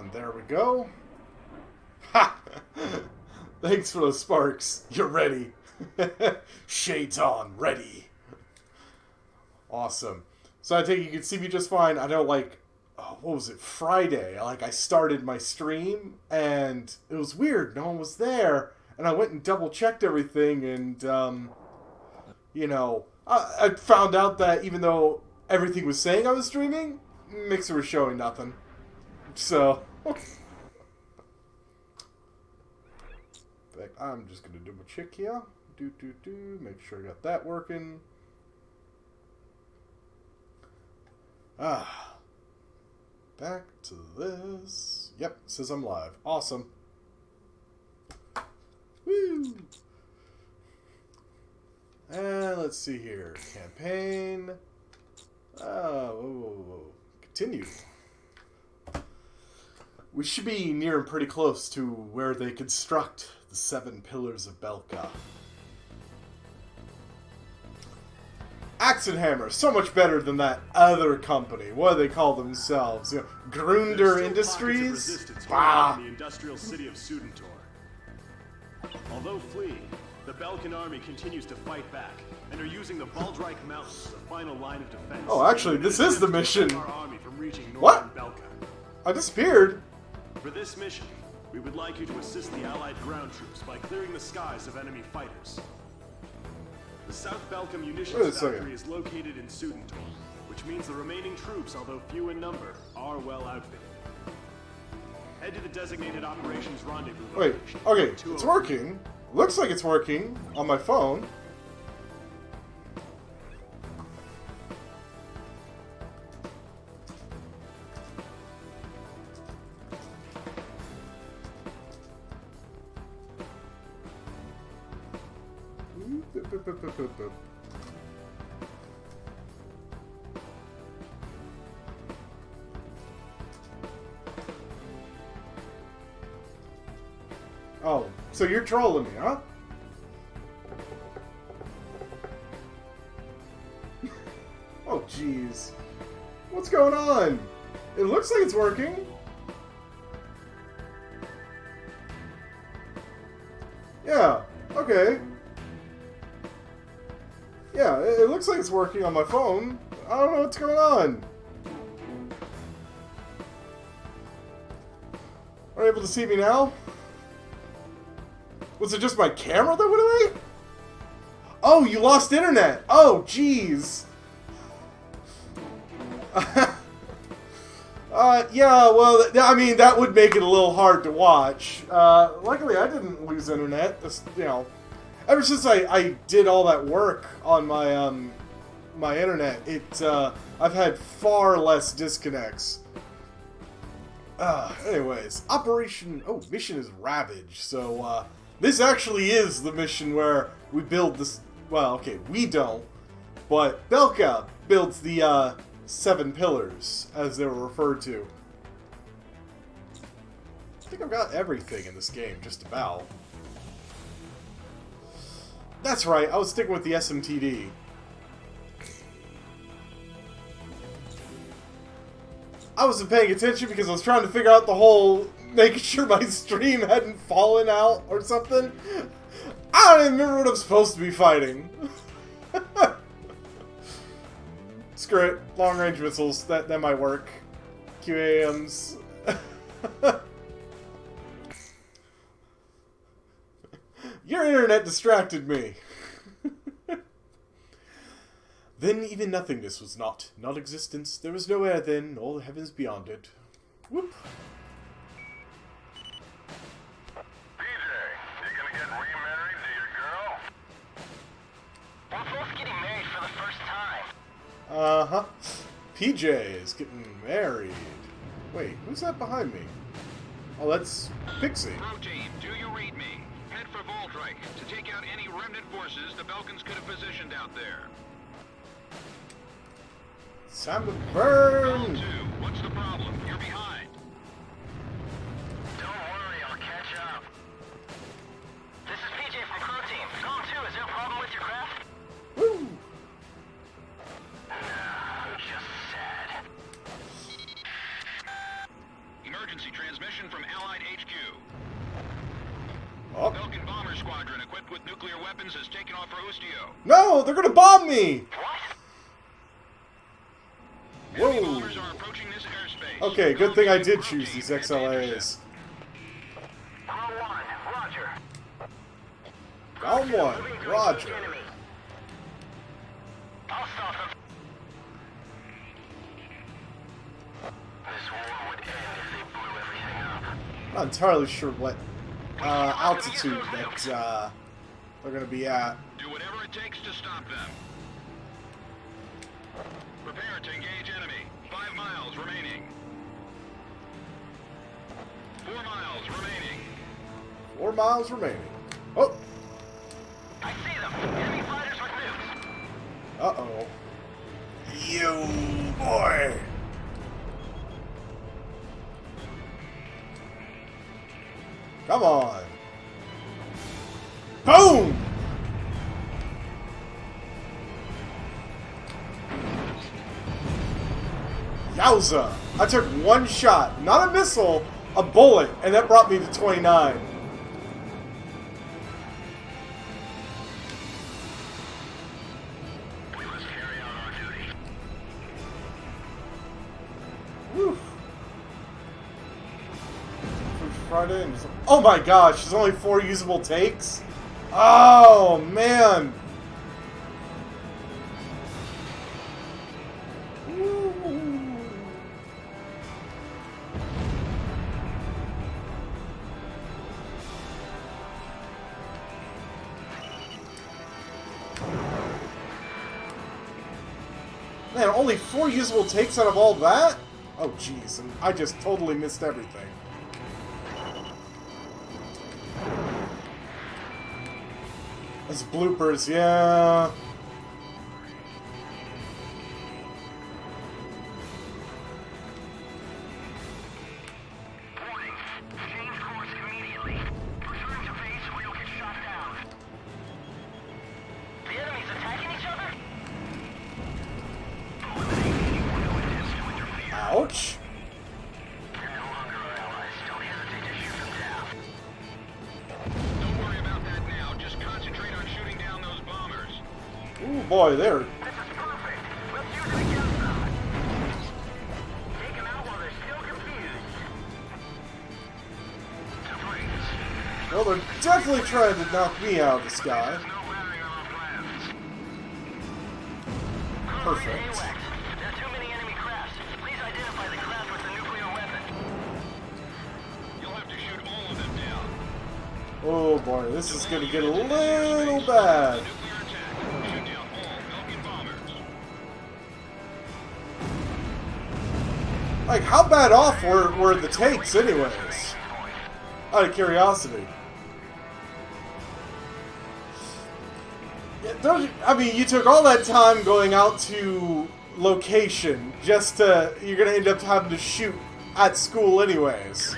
on. There we go. Ha! Thanks for those sparks. You're ready. Shades on. Ready. Awesome. So I think you can see me just fine. I know, like, oh, what was it? Friday. Like, I started my stream, and it was weird. No one was there. And I went and double-checked everything, and, you know, I found out that even though everything was saying I was streaming, Mixer was showing nothing. So, I'm just going to double check here. Make sure I got that working. Back to this. Yep, it says I'm live. Awesome. Woo! And let's see here. Campaign. Continue. We should be near and pretty close to where they construct the 7 pillars of Belka. Axe and Hammer, so much better than that other company. What do they call themselves? You know, Grunder Industries? Bah! In the industrial city of Sudentor. Although fleeing, the Belkan army continues to fight back and are using the Baldrike Mountains as the final line of defense. Oh, actually, this is the mission. Our army from reaching What? Belka. I disappeared. For this mission, we would like you to assist the Allied ground troops by clearing the skies of enemy fighters. The South Belka munitions factory is located in Sudentor, which means the remaining troops, although few in number, are well outfitted. Head to the designated operations rendezvous Wait, location. okay, it's working. Looks like it's working on my phone. Oh, so you're trolling me, huh? Oh, jeez. What's going on? It looks like it's working. Yeah, okay. Yeah, it looks like it's working on my phone. I don't know what's going on. Are you able to see me now? Was it just my camera that went away? Oh, you lost internet. Oh, jeez. Yeah, well, I mean, that would make it a little hard to watch. Luckily, I didn't lose internet. Just, you know, ever since I did all that work on my my internet, I've had far less disconnects. Anyways, mission is Ravage. So this actually is the mission where we build this. Well, okay, we don't, but Belka builds the 7 pillars, as they were referred to. I think I've got everything in this game, just about. That's right, I was sticking with the SMTD. I wasn't paying attention because I was trying to figure out the whole making sure my stream hadn't fallen out or something. I don't even remember what I'm supposed to be fighting. Screw it. Long range missiles. That might work. QAMs. Your internet distracted me. Then even nothingness was not. Not existence. There was no air then, all the heavens beyond it. Whoop. PJ, you gonna get remarried to your girl? We're both getting married for the first time. Uh-huh. PJ is getting married. Wait, who's that behind me? Oh, that's Pixie. Pro team, do you read me? Head for Baldrike to take out any remnant forces the Belkans could have positioned out there. Sam would burn! Galm 2, what's the problem? You're behind. Don't worry, I'll catch up. This is PJ from Pro Team. Galm 2, is there a problem with your craft? Woo! No, just sad. emergency transmission from Allied HQ. Oh. Belkan bomber squadron equipped with nuclear weapons has taken off for Ustio. No, they're gonna bomb me! Enemy Whoa. bombers are approaching this airspace. Okay, good thing I did choose these XLAs. Galm 1, roger. Galm 1, roger. I'll stop them. This war would end if they blew everything up. Not entirely sure what altitude that they're gonna be at. Do whatever it takes to stop them. Prepare to engage enemy. 5 miles remaining. 4 miles remaining. 4 miles remaining. Oh! I see them. Enemy fighters with nukes. Uh-oh. You boy! Come on! Boom! Yowza! I took one shot, not a missile, a bullet, and that brought me to 29. We must carry out our duty. Woo. Friday and just, oh my gosh, there's only 4 usable takes? Oh man! Woo. Man, only 4 usable takes out of all that? Oh jeez, and I just totally missed everything. As bloopers, yeah. Warning. Change course immediately. Return to base or you'll get shot down. The enemy's attacking each other? Eliminate anyone who intends to interfere. Ouch. They're no longer our allies. Don't hesitate to shoot them down. Don't worry about that now. Just concentrate on shooting down those bombers. Ooh boy, there. This is perfect. Let's use it against them. Take them out while they're still confused. To freeze. Well, they're definitely trying to knock me out of the sky. There's no bearing on our plans. Perfect. AWACS. There are too many enemy crafts. Please identify the craft with the nuclear weapon. You'll have to shoot all of them down. Oh boy, this is gonna get a little bad. Nuclear attack. Shoot down all Belkan bombers. Like, how bad off were the takes anyways? Out of curiosity. Yeah, I mean, you took all that time going out to location just to... You're gonna end up having to shoot at school anyways.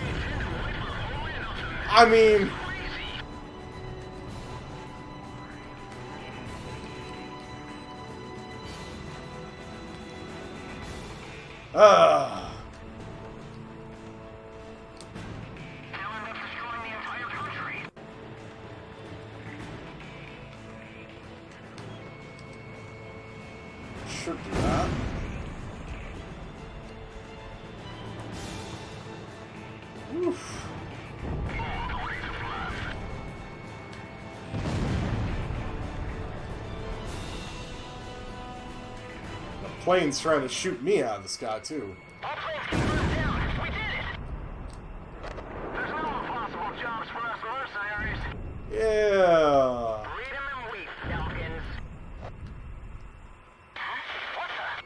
I mean... They'll end up destroying the entire country. Should do that. Oof. The plane's trying to shoot me out of the sky too. All planes confirmed down. We did it. There's no impossible jobs for us mercenaries. Yeah. Freedom and wheat, Falcons. What the?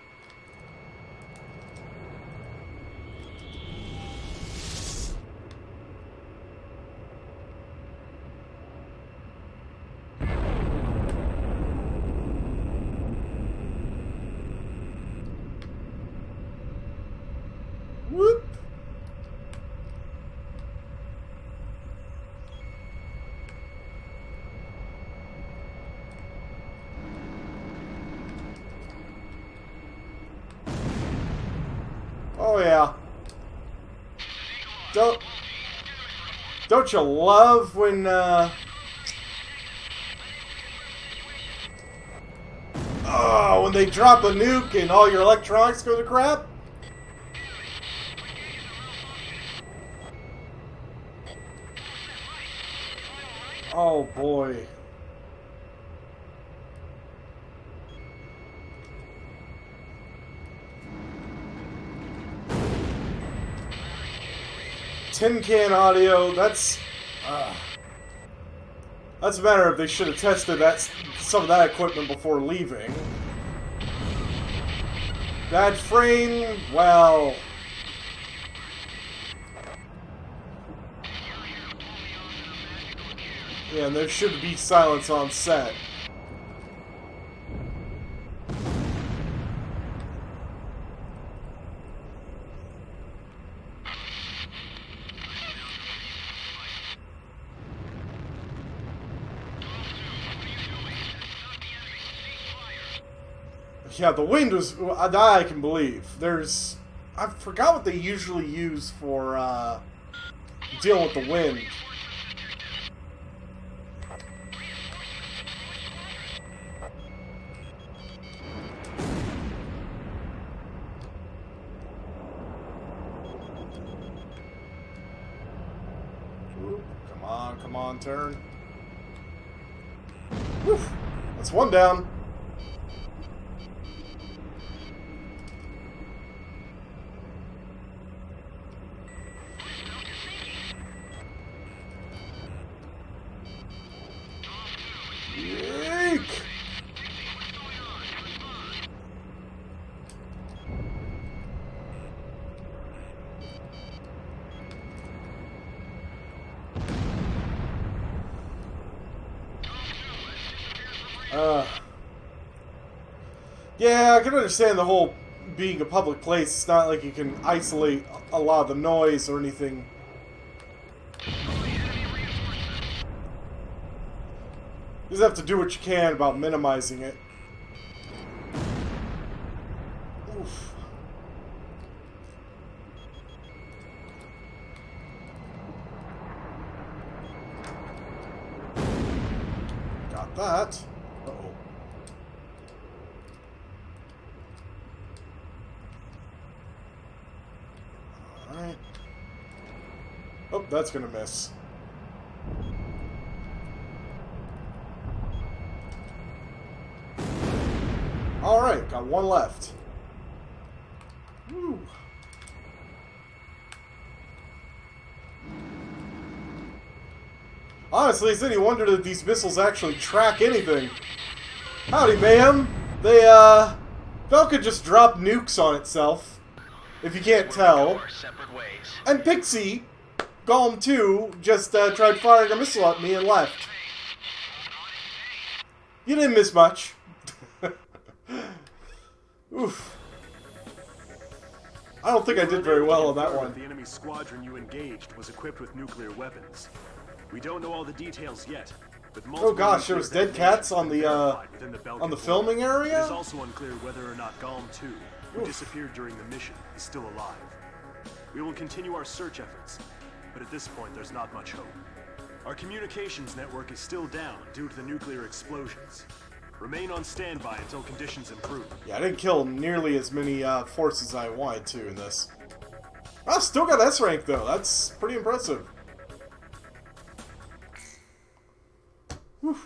Don't you love when when they drop a nuke and all your electronics go to crap? Oh boy. Tin can audio, that's a matter of they should have tested some of that equipment before leaving. Bad frame, well... Yeah, and there should be silence on set. Yeah, the wind was... That I can believe. There's... I forgot what they usually use for dealing with the wind. Ooh, come on, turn. Woof! That's one down. Yeah, I can understand the whole being a public place. It's not like you can isolate a lot of the noise or anything. You just have to do what you can about minimizing it. Oof. Got that. Uh-oh. Alright. Oh, that's gonna miss. Alright, got one left. Woo. Honestly, it's any wonder that these missiles actually track anything. Howdy, ma'am. Falcon just dropped nukes on itself, if you can't tell. And Pixie, Galm 2, just tried firing a missile at me and left. You didn't miss much. Oof. I don't think I did very well on that one. The enemy squadron you engaged was equipped with nuclear weapons. We don't know all the details yet, but oh gosh, there was dead cats on the filming area? It is also unclear whether or not Galm 2, who disappeared during the mission, is still alive. We will continue our search efforts, but at this point there's not much hope. Our communications network is still down due to the nuclear explosions. Remain on standby until conditions improve. Yeah, I didn't kill nearly as many forces as I wanted to in this. I still got S rank though. That's pretty impressive. Whew.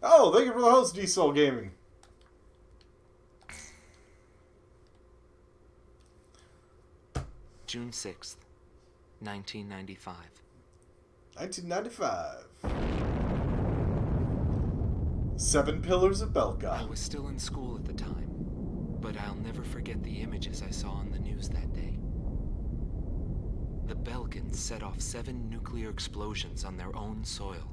Oh, thank you for the host, D-Soul Gaming. June 6th, 1995. 1995. 7 Pillars of Belka. I was still in school at the time, but I'll never forget the images I saw on the news that day. The Belkans set off 7 nuclear explosions on their own soil.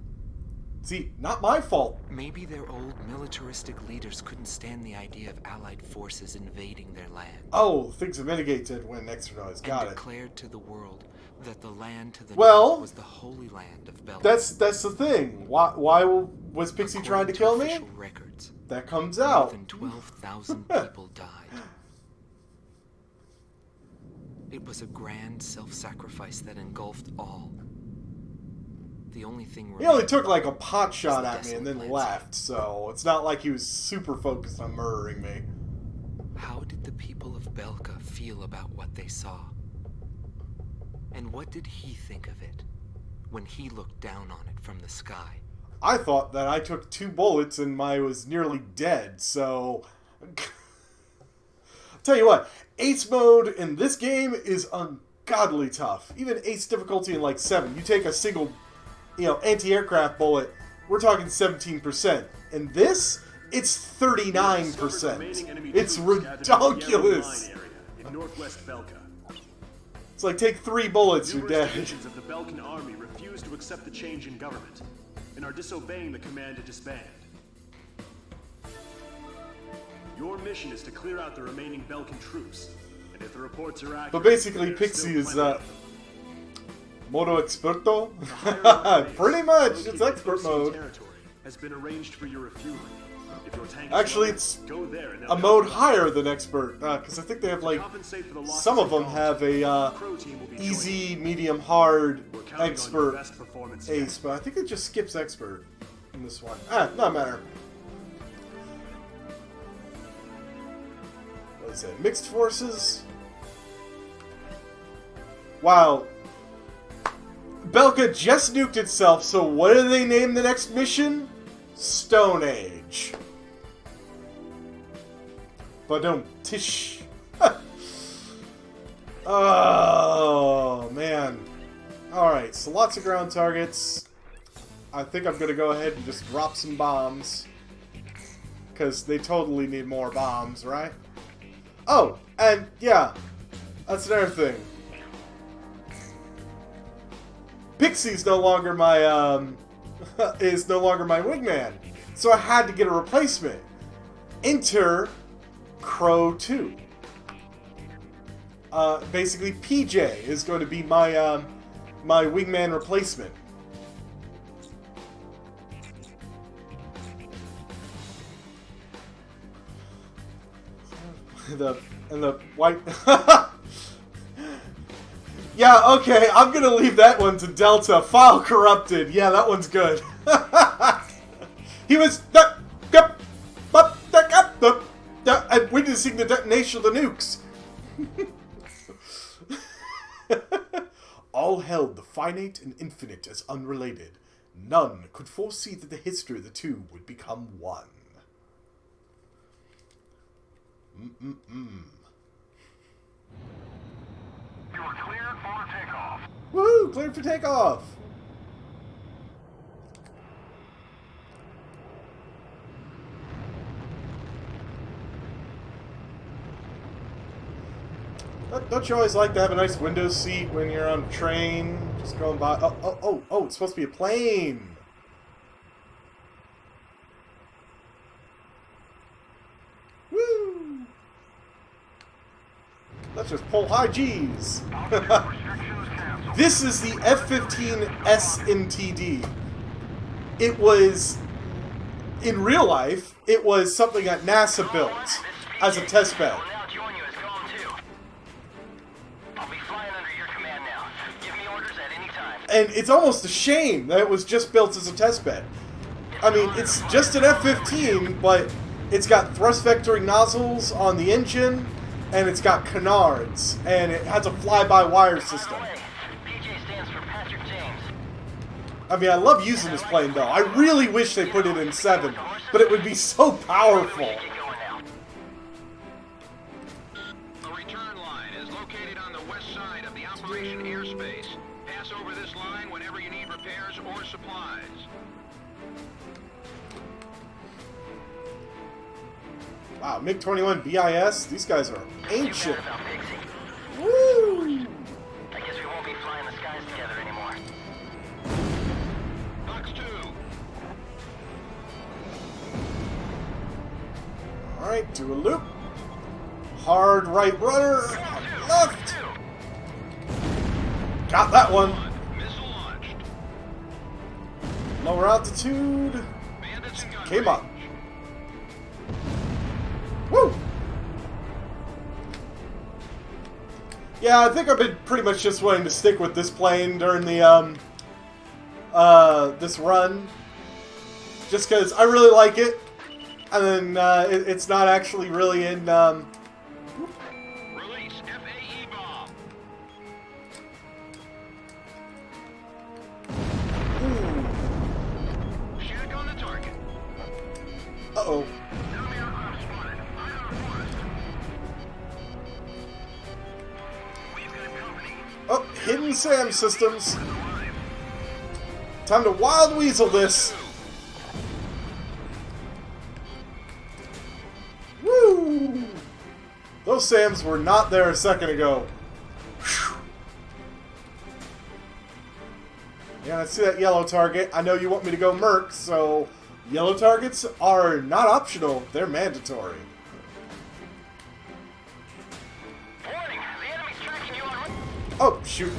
See, not my fault. Maybe their old militaristic leaders couldn't stand the idea of Allied forces invading their land. Oh, things have mitigated when extra noise. Got it. And declared to the world that the land to the north was the holy land of Belgium. That's the thing. Why was Pixie trying to kill me? Records, that comes out. More than 12,000 people died. It was a grand self-sacrifice that engulfed all. The only thing He only took like a pot shot at me and then landscape. left, so it's not like he was super focused on murdering me. How did the people of Belka feel about what they saw? And what did he think of it when he looked down on it from the sky? I thought that I took 2 bullets and I was nearly dead, so... I'll tell you what, Ace mode in this game is ungodly tough. Even Ace difficulty in like 7, you take a single, anti-aircraft bullet, we're talking 17%. In this, it's 39%. It's ridiculous. In northwest Belka. It's like, take 3 bullets, you're dead. Divisions of the Belkan army refuse to accept the change in government and are disobeying the command to disband. Your mission is to clear out the remaining Belkan troops, and if the reports are accurate... But basically, there's Pixie still is, plenty of them. Modo Experto? The higher base, Pretty much, located it's expert in mode. territory, has been arranged for your refueling. If your tank is Actually, low, it's go there and they'll a help mode you. higher than Expert, because I think they have, like, Compensate for the losses some of them involved. have a, The pro team will be joining easy, you. medium, hard, We're counting on your Expert, best performance Ace, yet. but I think it just skips Expert in this one. Not matter. What is it? Mixed Forces? Wow. Belka just nuked itself, so what do they name the next mission? Stone Age. But don't tish. Oh, man. Alright, so lots of ground targets. I think I'm going to go ahead and just drop some bombs. Because they totally need more bombs, right? Oh, and yeah, that's another thing. Pixie's no longer my, is no longer my wingman. So I had to get a replacement. Enter Crow 2. Basically, PJ is going to be my, my wingman replacement. The white... Yeah, okay, I'm gonna leave that one to Delta. File corrupted. Yeah, that one's good. He was... And witnessing the detonation of the nukes. All held the finite and infinite as unrelated. None could foresee that the history of the two would become one. You are cleared for takeoff. Woohoo! Cleared for takeoff! Don't you always like to have a nice window seat when you're on a train? Just going by... Oh, it's supposed to be a plane! Woo! Let's just pull high G's! Restrictions canceled. This is the F-15 SMTD. It was... In real life, it was something that NASA built as a test bed. I will now join you as Galm 2. I'll be flying under your command now. Give me orders at any time. And it's almost a shame that it was just built as a test bed. I mean, it's just an F-15, but it's got thrust vectoring nozzles on the engine, and it's got canards, and it has a fly-by-wire system. By the way, PJ stands for Patrick James. I mean, I love using this plane, though. I really wish they put it in 7, but it would be so powerful. Get going now. The return line is located on the west side of the operation airspace. Pass over this line whenever you need repairs or supplies. Wow, MiG-21 BIS? These guys are Too ancient. bad about Pixie. Woo! I guess we won't be flying the skies together anymore. Box 2. Alright, do a loop. Hard right rudder. Left. Got that one. Missile launched. Lower altitude. Bandits and gun Came up. range. Woo! Yeah, I think I've been pretty much just wanting to stick with this plane during the, this run. Just because I really like it. And then, it's not actually really in, Release FAE bomb. Shack on the target. Uh-oh. Enemy aircraft spotted. Eye on forest. We've got company. Oh, hidden SAM systems. Time to Wild Weasel this. Woo! Those SAMs were not there a second ago. Whew. Yeah, I see that yellow target. I know you want me to go Merc, so yellow targets are not optional. They're mandatory. Warning, the enemy's tracking you on... Oh, shoot.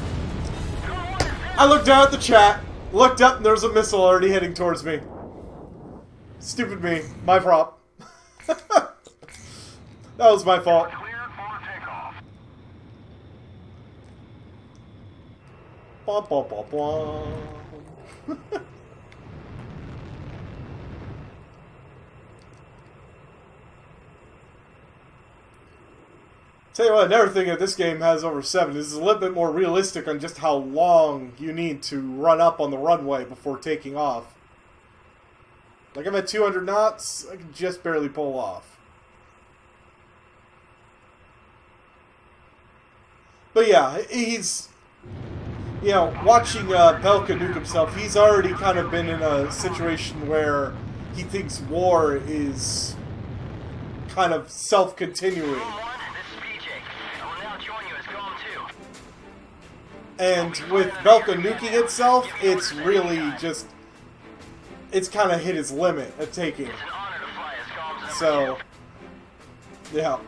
I looked down at the chat, looked up, and there was a missile already heading towards me. Stupid me. My prop. That was my fault. Cleared for takeoff. Bum, bum, bum, bum. Tell you what, another thing that this game has over 7 is a little bit more realistic on just how long you need to run up on the runway before taking off. Like I'm at 200 knots, I can just barely pull off. But yeah, he's, you know, watching Belka nuke himself, he's already kind of been in a situation where he thinks war is kind of self-continuing. Galm 1, this is PJ. I will now join you as Galm 2. And with Belka nuking itself, it's really just, it's kind of hit his limit at taking. It's an honor to fly as Galm's number So, 2. yeah.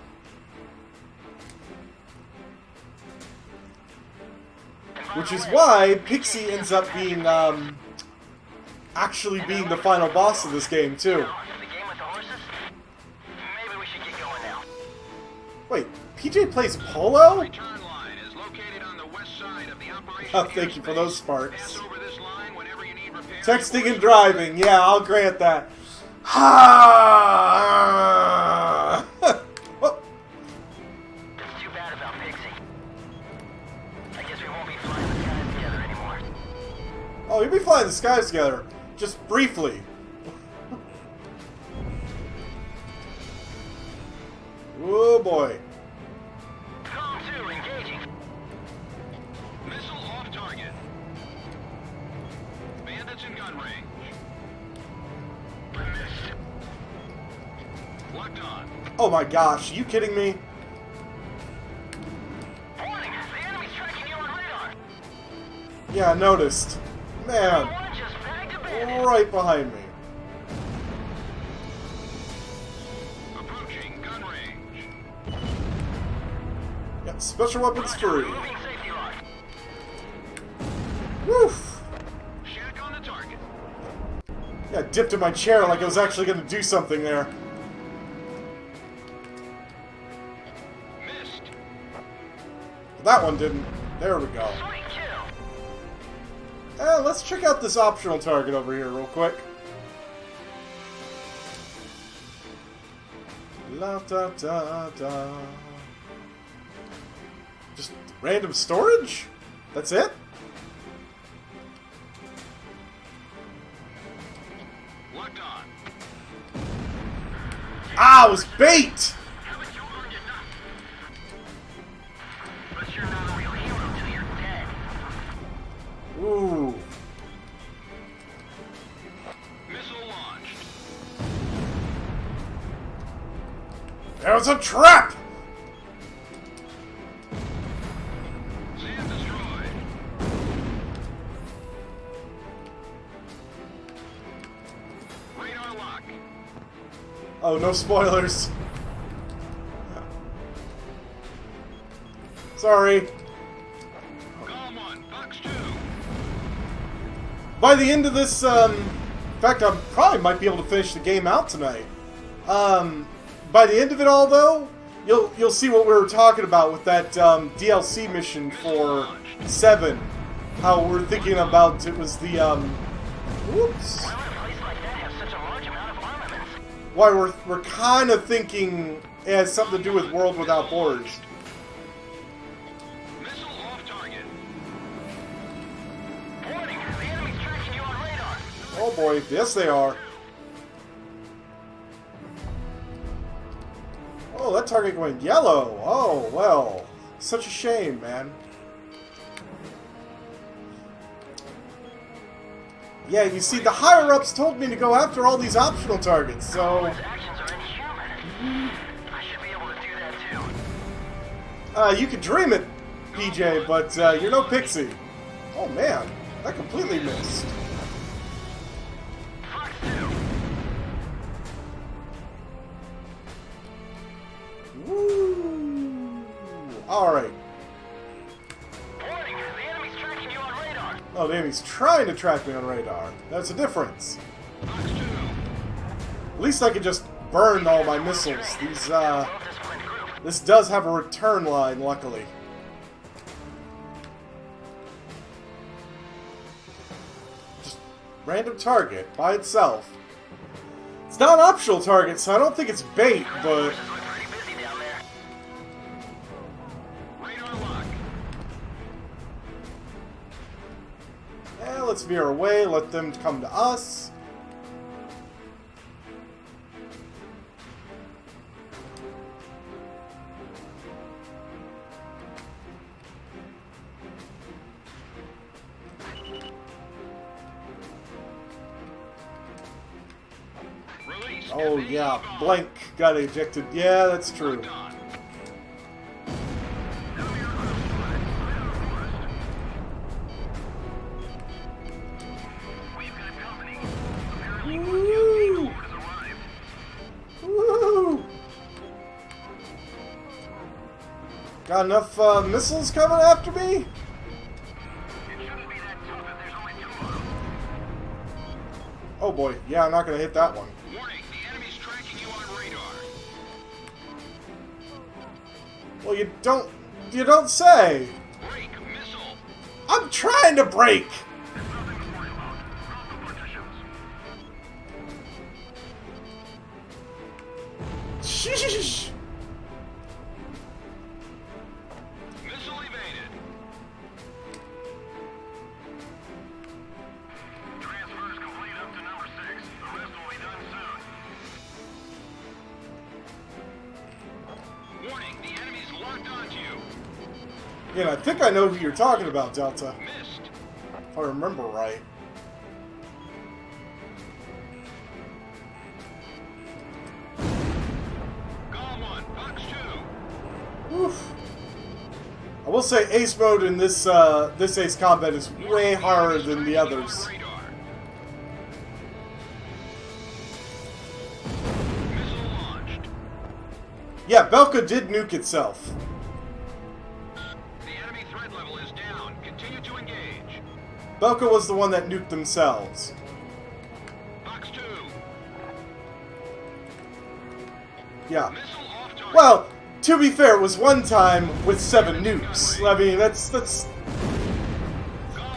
Which is why Pixie ends up being, actually being the final boss of this game, too. The game with the horses? Maybe we should get going now. Wait, PJ plays polo? Return line is located on the west side of the operation. Oh, thank you for those Pass sparks. over this line whenever you need repairs. Texting and driving, yeah, I'll grant that. Ha! Oh, It's too bad about Pixie. I guess we won't be flying the skies together anymore. oh, you'll be flying the skies together, just briefly. Oh boy. Galm 2, engaging. Missile off target. Bandits in gun range. Missed. Locked on. Oh my gosh, are you kidding me? Warning, the enemy's tracking you on radar. Yeah, I noticed. Man, Galm 1 just bagged a bandit. right behind me. Approaching gun range. Yeah, special weapons free. Moving safety lock. Woof! Shack on the target. Yeah, I dipped in my chair like I was actually going to do something there. Missed. That one didn't. There we go. Sweet kill. Let's check out this optional target over here real quick. La da da da. Just random storage? That's it? Locked on. Ah, it was bait! Haven't you learned enough? But you're not a real hero till you're dead. Ooh. Missile launched. There was a trap! SAM destroyed. Radar lock. Oh, no spoilers. Sorry. Galm 1, box 2. By the end of this, in fact, I probably might be able to finish the game out tonight. By the end of it all, though, you'll see what we were talking about with that DLC mission for 7. How we're thinking about it was the whoops. Why we're kind of thinking it has something to do with World Without Borders. Missile off target. Warning, the enemy's tracking you on radar. Oh boy, yes they are. Oh, that target going yellow. Oh, well. Such a shame, man. Yeah, you see, the higher-ups told me to go after all these optional targets, so... His actions are inhuman. I should be able to do that too. You could dream it, PJ, but you're no pixie. Oh, man. That completely missed. Fox 2. Woo! Alright. Warning, the enemy's tracking you on radar. Oh, the enemy's trying to track me on radar. That's a difference. Fox 2. At least I can just burn all my missiles. These, Well-disciplined group. this does have a return line, luckily. Just random target by itself. It's not an optional target, so I don't think it's bait, but... Forces look pretty busy down there. Radar lock. Let's veer away, let them come to us. Release. Oh FAE yeah, bomb. Blank got ejected. Yeah, that's true. Locked on. Woo! Woo! Got enough missiles coming after me? Oh boy, yeah, I'm not gonna hit that one. Warning, the enemy's tracking you on radar. Well, you don't say. Break missile. I'm trying to break. Sheesh. Missile evaded. Transfers complete up to number 6. The rest will be done soon. Warning, the enemy's locked onto you. Yeah, I think I know who you're talking about, Delta. Missed. If I remember right. Galm 1, Fox 2. Oof. I will say Ace mode in this this Ace Combat is way harder than the others. Radar. Missile launched. Yeah, Belka did nuke itself. The enemy threat level is down. Continue to engage. Belka was the one that nuked themselves. Fox 2. Yeah. Missile off target. Well, to be fair, it was one time with 7 nukes. I mean, that's... Galm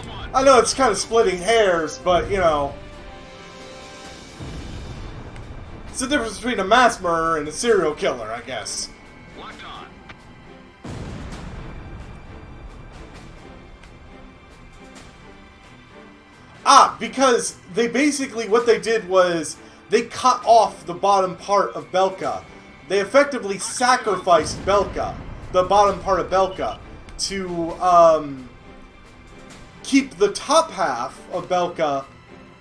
1. I know it's kind of splitting hairs, but, you know... It's the difference between a mass murderer and a serial killer, I guess. Locked on. Because they basically, what they did was, they cut off the bottom part of Belka. They effectively sacrificed Belka, the bottom part of Belka, to keep the top half of Belka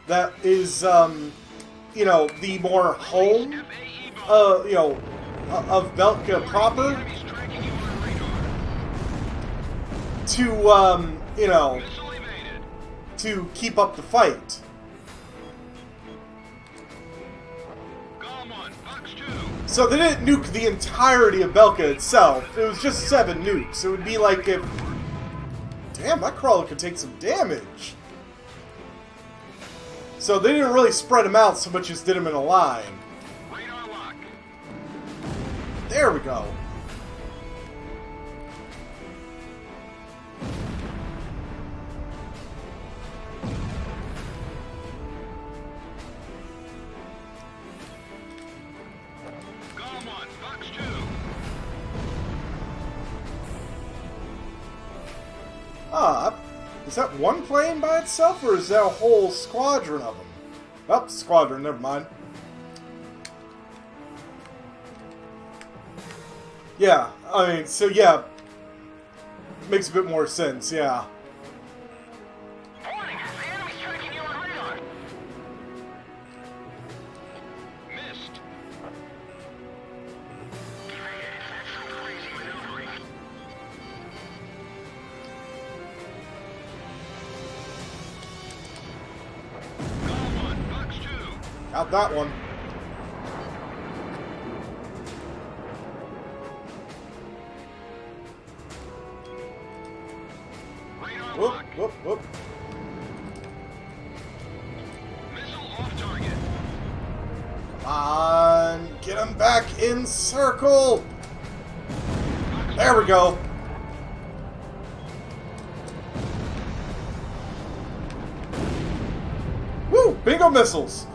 that is, you know, the more home, FAE bomb. you know, of Belka proper, Enemy's tracking you on radar. to, you know, Missile evaded. to keep up the fight. Galm 1, Fox 2. So they didn't nuke the entirety of Belka itself. It was just 7 nukes. It would be like if... Damn, that crawler could take some damage. So they didn't really spread them out so much as did them in a line. Radar lock. There we go. Ah, is that one plane by itself, or is that a whole squadron of them? Oh, squadron, never mind. Yeah, I mean, so yeah. Makes a bit more sense, yeah. Warning! The enemy's tracking you on radar! Missed. That's some crazy maneuvering. Galm 1, Fox 2. Got that one. Radar Whoop, lock. whoop, whoop. Missile off target. Come on, get him back in circle. There we go. Woo, bingo missiles.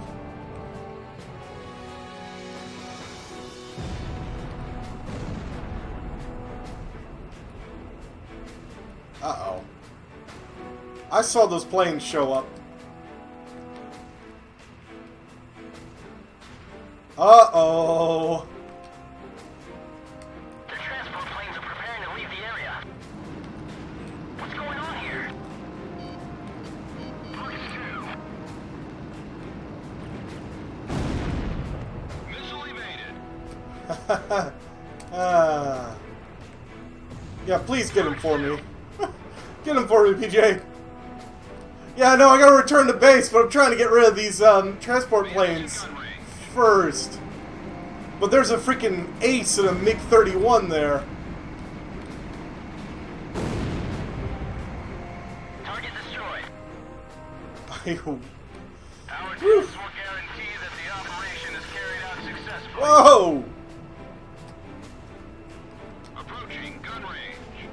Uh-oh. I saw those planes show up. Uh-oh. The transport planes are preparing to leave the area. What's going on here? Fox 2. Missile evaded. Yeah, please get him for me. Get him for me, PJ. Yeah, no, I gotta return to base, but I'm trying to get rid of these transport planes first. But there's a freaking ace and a MiG-31 there. Target destroyed. I- Our teams will guarantee that the operation is carried out successfully. Whoa! Approaching gun range.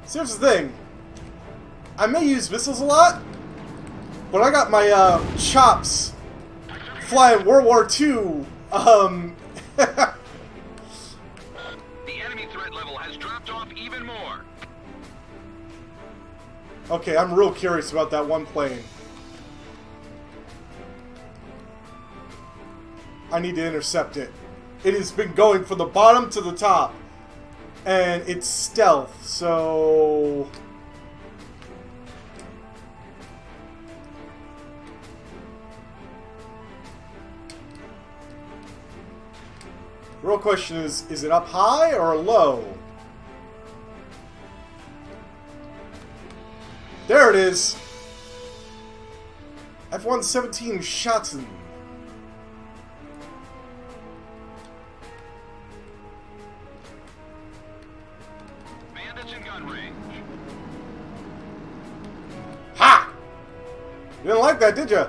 So here's the thing. I may use missiles a lot, but I got my chops flying World War II. The enemy threat level has dropped off even more. Okay, I'm real curious about that one plane. I need to intercept it. It has been going from the bottom to the top. And it's stealth, so... The real question is it up high or low? There it is! F-117 Schatten. Bandits in gun range. Ha! You didn't like that, did you?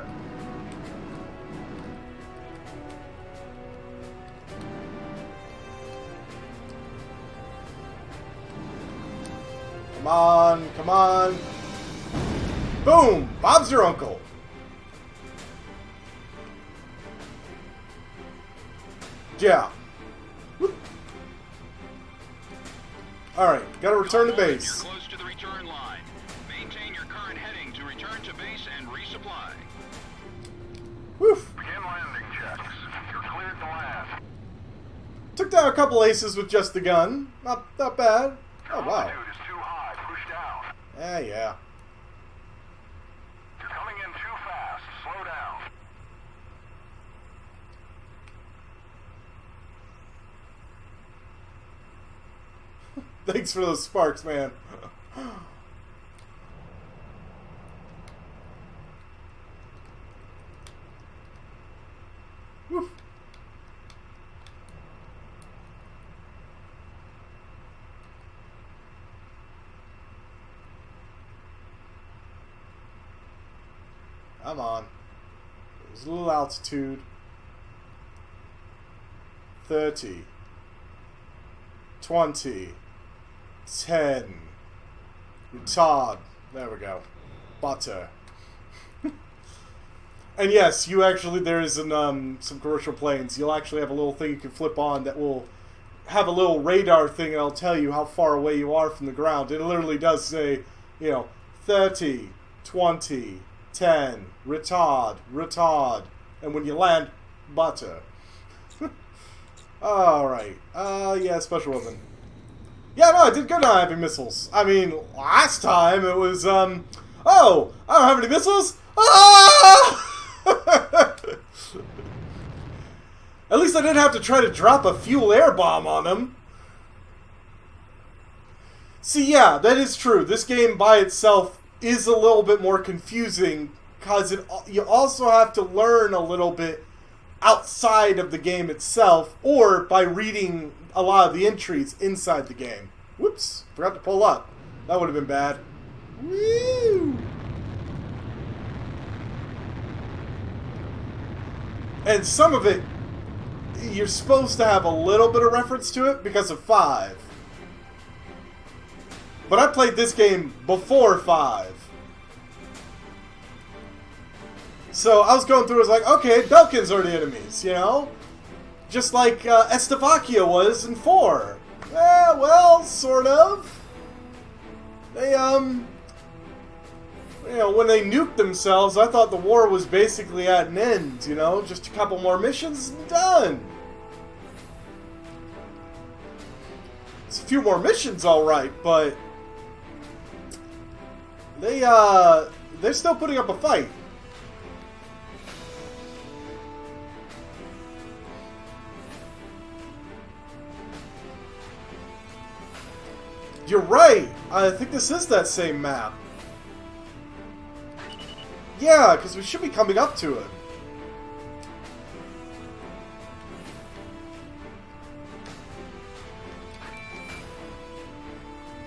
Come on, come on. Boom! Bob's your uncle. Yeah. Alright, gotta return to base. You're close to the return line. Maintain your current heading to return to base and resupply. Woof. Begin landing checks. You're cleared to land. Took down a couple aces with just the gun. Not bad. Oh, wow. Altitude is too high. Push down. Yeah. You're coming in too fast. Slow down. Thanks for those sparks, man. Woof. Come on. There's a little altitude. 30. 20. 10. Retard. There we go. Butter. And yes, you actually, there is some commercial planes. You'll actually have a little thing you can flip on that will have a little radar thing that'll tell you how far away you are from the ground. It literally does say, you know, 30, 20, 10, retard, and when you land, butter. Alright, yeah, special weapon. Yeah, no, I did good on having missiles. I mean, last time it was, oh, I don't have any missiles? Ah! At least I didn't have to try to drop a fuel air bomb on them. See, yeah, that is true. This game by itself is a little bit more confusing because you also have to learn a little bit outside of the game itself or by reading a lot of the entries inside the game. Whoops, forgot to pull up. That would have been bad. Woo! And some of it, you're supposed to have a little bit of reference to it because of 5. But I played this game before 5. So I was going through, I was like, okay, Belkans are the enemies, you know? Just like Estevakia was in 4. Eh, well, sort of. They, you know, when they nuked themselves, I thought the war was basically at an end, you know? Just a couple more missions and done. It's a few more missions, alright, but they're still putting up a fight. You're right! I think this is that same map. Yeah, because we should be coming up to it.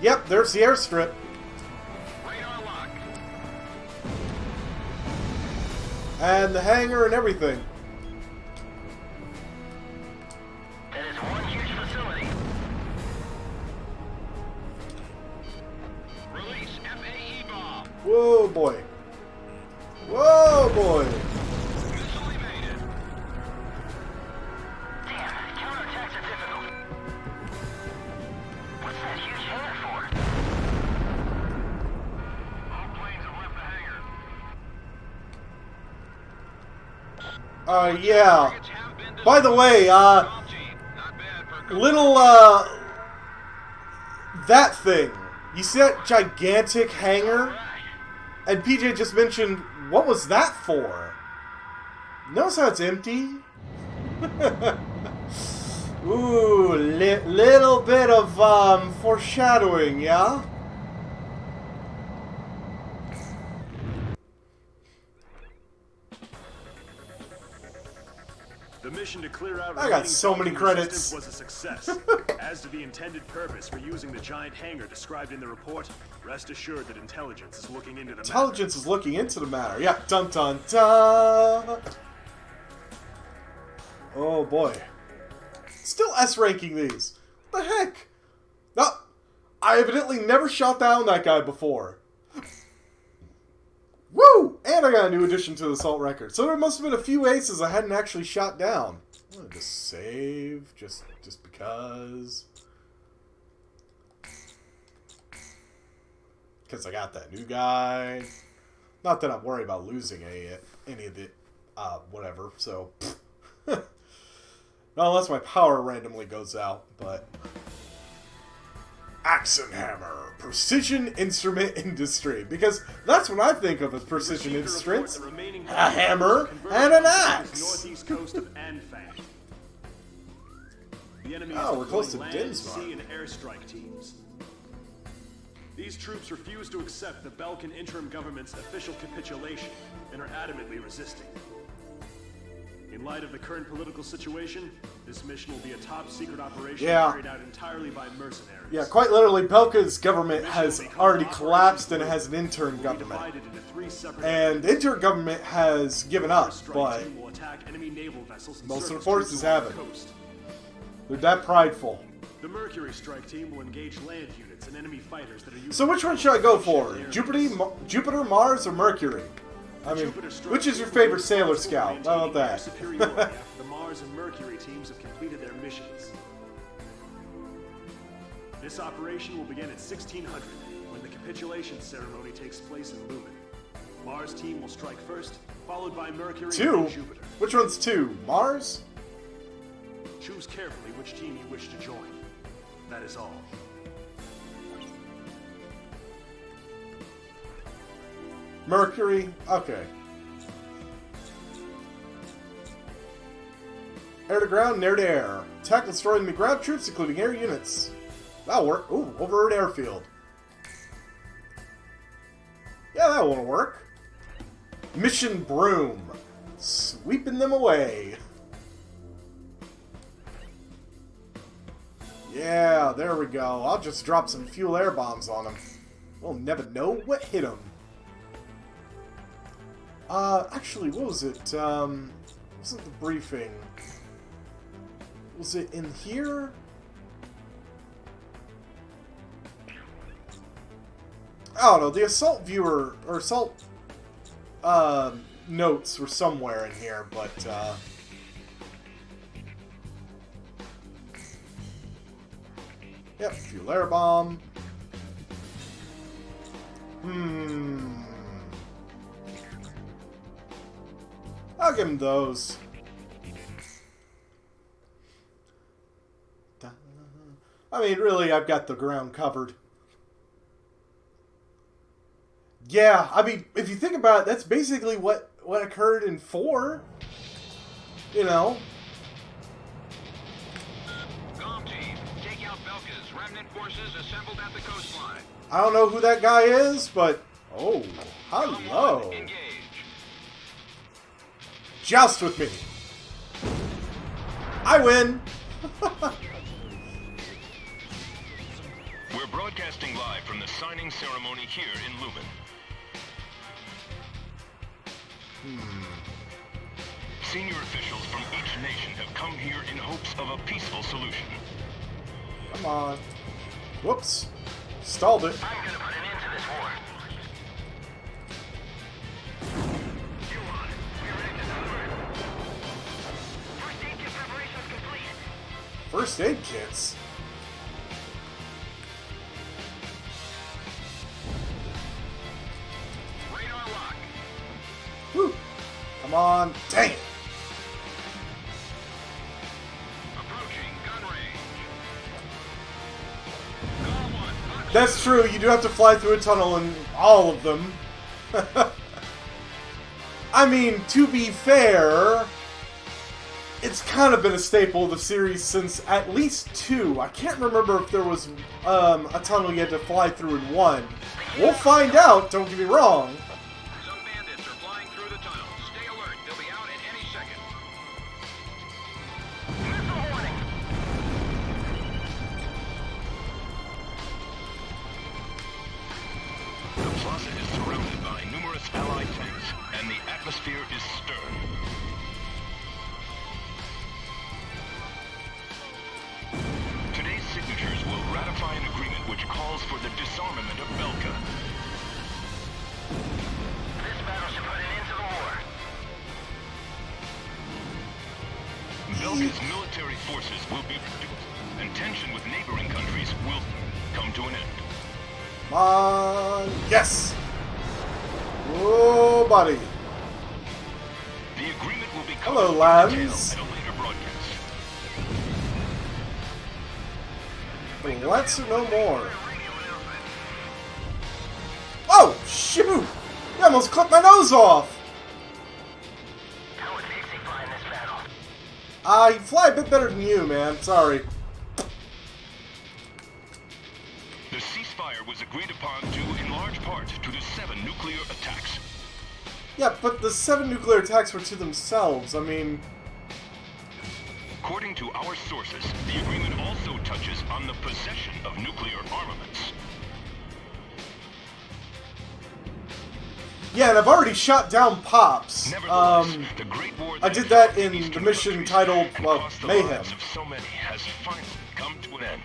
Yep, there's the airstrip. Radar lock. And the hangar and everything. That is one huge facility. Release FAE bomb. Whoa, boy. Whoa, boy. Missile evaded. Damn, counterattacks are difficult. What's that huge hangar for? All planes have left the hangar. Yeah. Targets have been By the way, Not bad for a little, that thing. You see that gigantic hangar? And PJ just mentioned, what was that for? Notice how it's empty? Ooh, little bit of, foreshadowing, yeah? The mission to clear out I got so many credits. was a success. As to the intended purpose for using the giant hangar described in the report, rest assured that intelligence is looking into the matter. Intelligence is looking into the matter. Yeah, dun dun dun. Oh boy. Still S ranking these. What the heck? No, I evidently never shot down that guy before. Woo! And I got a new addition to the assault record. So there must have been a few aces I hadn't actually shot down. I'm gonna just save, just because. Because I got that new guy. Not that I'm worried about losing any of the, whatever, so. Not unless my power randomly goes out, but. Axe and Hammer, Precision Instrument Industry, because that's what I think of as precision instruments: a hammer and an axe. Northeast coast of Anfang. The enemy Oh, we're is close to deploying land, Dinsmore. sea, and airstrike teams. These troops refuse to accept the Balkan interim government's official capitulation and are adamantly resisting. In light of the current political situation, this mission will be a top-secret operation carried out entirely by mercenaries. Yeah, quite literally, Belka's government has already collapsed and it has an intern government. And the intern government has given up, but most of the forces haven't. They're that prideful. The Mercury strike team will engage land units and enemy fighters that are using. So which one should I go for? Jupiter, Mars, or Mercury? I mean, which is your favorite Sailor Scout? How about that? The Mars and Mercury teams have completed their missions. This operation will begin at 1600, when the capitulation ceremony takes place in Lumen. Mars team will strike first, followed by Mercury and Jupiter. Which one's 2? Mars? Choose carefully which team you wish to join. That is all. Mercury? Okay. Air to ground, and air to air. Attack and destroy enemy ground troops, including air units. That'll work. Ooh, over an airfield. Yeah, that won't work. Mission Broom. Sweeping them away. Yeah, there we go. I'll just drop some fuel air bombs on them. We'll never know what hit them. Actually, what was it? Wasn't the briefing? Was it in here? I don't know. The assault viewer, or assault, notes were somewhere in here, but, yep, fuel air bomb. I'll give him those. I mean, really, I've got the ground covered. Yeah, I mean, if you think about it, that's basically what occurred in 4. You know. Galm team, take out Belka's remnant forces assembled at the coastline. I don't know who that guy is, but... Oh, hello. Galm 1, engage. Joust with me. I win. We're broadcasting live from the signing ceremony here in Lumen. Senior officials from each nation have come here in hopes of a peaceful solution. Come on. Whoops. Stalled it. I'm gonna put an end to this war. You on it. We're ready to start. First aid kit preparations complete. First aid kits. Radar lock. Whew. Come on. Dang it. Approaching gun range. Galm 1, That's true. You do have to fly through a tunnel in all of them. I mean, to be fair, it's kind of been a staple of the series since at least 2. I can't remember if there was a tunnel you had to fly through in 1. We'll find out, don't get me wrong. Some bandits are flying through the tunnel. Stay alert. They'll be out at any second. Missile warning. The plaza is surrounded by numerous Allied tanks, and the atmosphere is stern. Today's signatures will ratify an agreement which calls for the disarmament of Belka. This battle should put an end to the war. Belka's military forces will be reduced, and tension with neighboring countries will come to an end. Come on. Yes. Oh, buddy. The agreement will be Hello, covered in lads. detail at a later broadcast. Let's know more. Oh, shoot! You almost clipped my nose off! How would Pixie fly in this battle? He'd fly a bit better than you, man. Sorry. The ceasefire was agreed upon due in large part to the 7 nuclear attacks. Yeah, but the 7 nuclear attacks were to themselves. I mean... According to our sources, the agreement also touches on the possession of nuclear armaments. Yeah, and I've already shot down Pops. Nevertheless, the Great War I did that in the mission titled, well, Mayhem. Of so many has finally come to an end.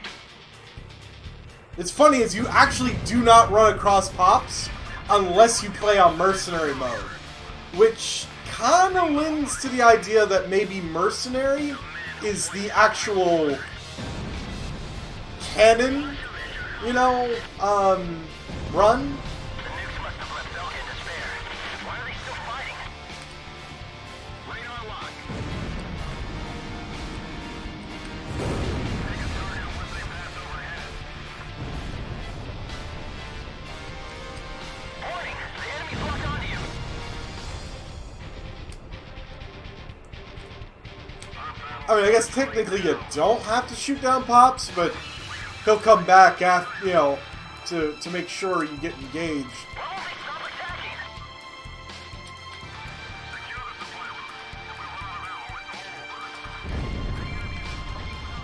It's funny is you actually do not run across Pops unless you play on Mercenary mode. Which kind of lends to the idea that maybe Mercenary is the actual canon you know, run. The nukes must have left Belka in despair. Why are they still fighting? Radar lock. Take a target once they pass overhead. Warning! The enemy's locked onto you. I mean, I guess technically you don't have to shoot down Pops, but he'll come back after, you know, to make sure you get engaged. Why won't they stop attacking?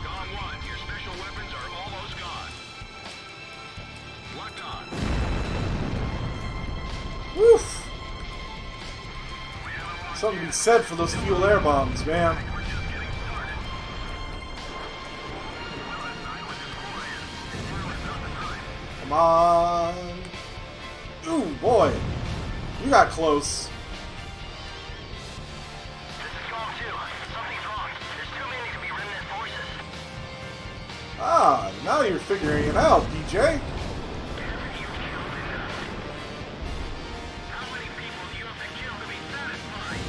Galm 1, your special weapons are almost gone. Locked on. Woof! Something to be said for those fuel air bombs, man. Come on. Ooh, boy. You got close. This is Galm 2. Something's wrong. There's too many to be remnant forces. Ah, now you're figuring it out, DJ. How many people do you have to kill to be satisfied?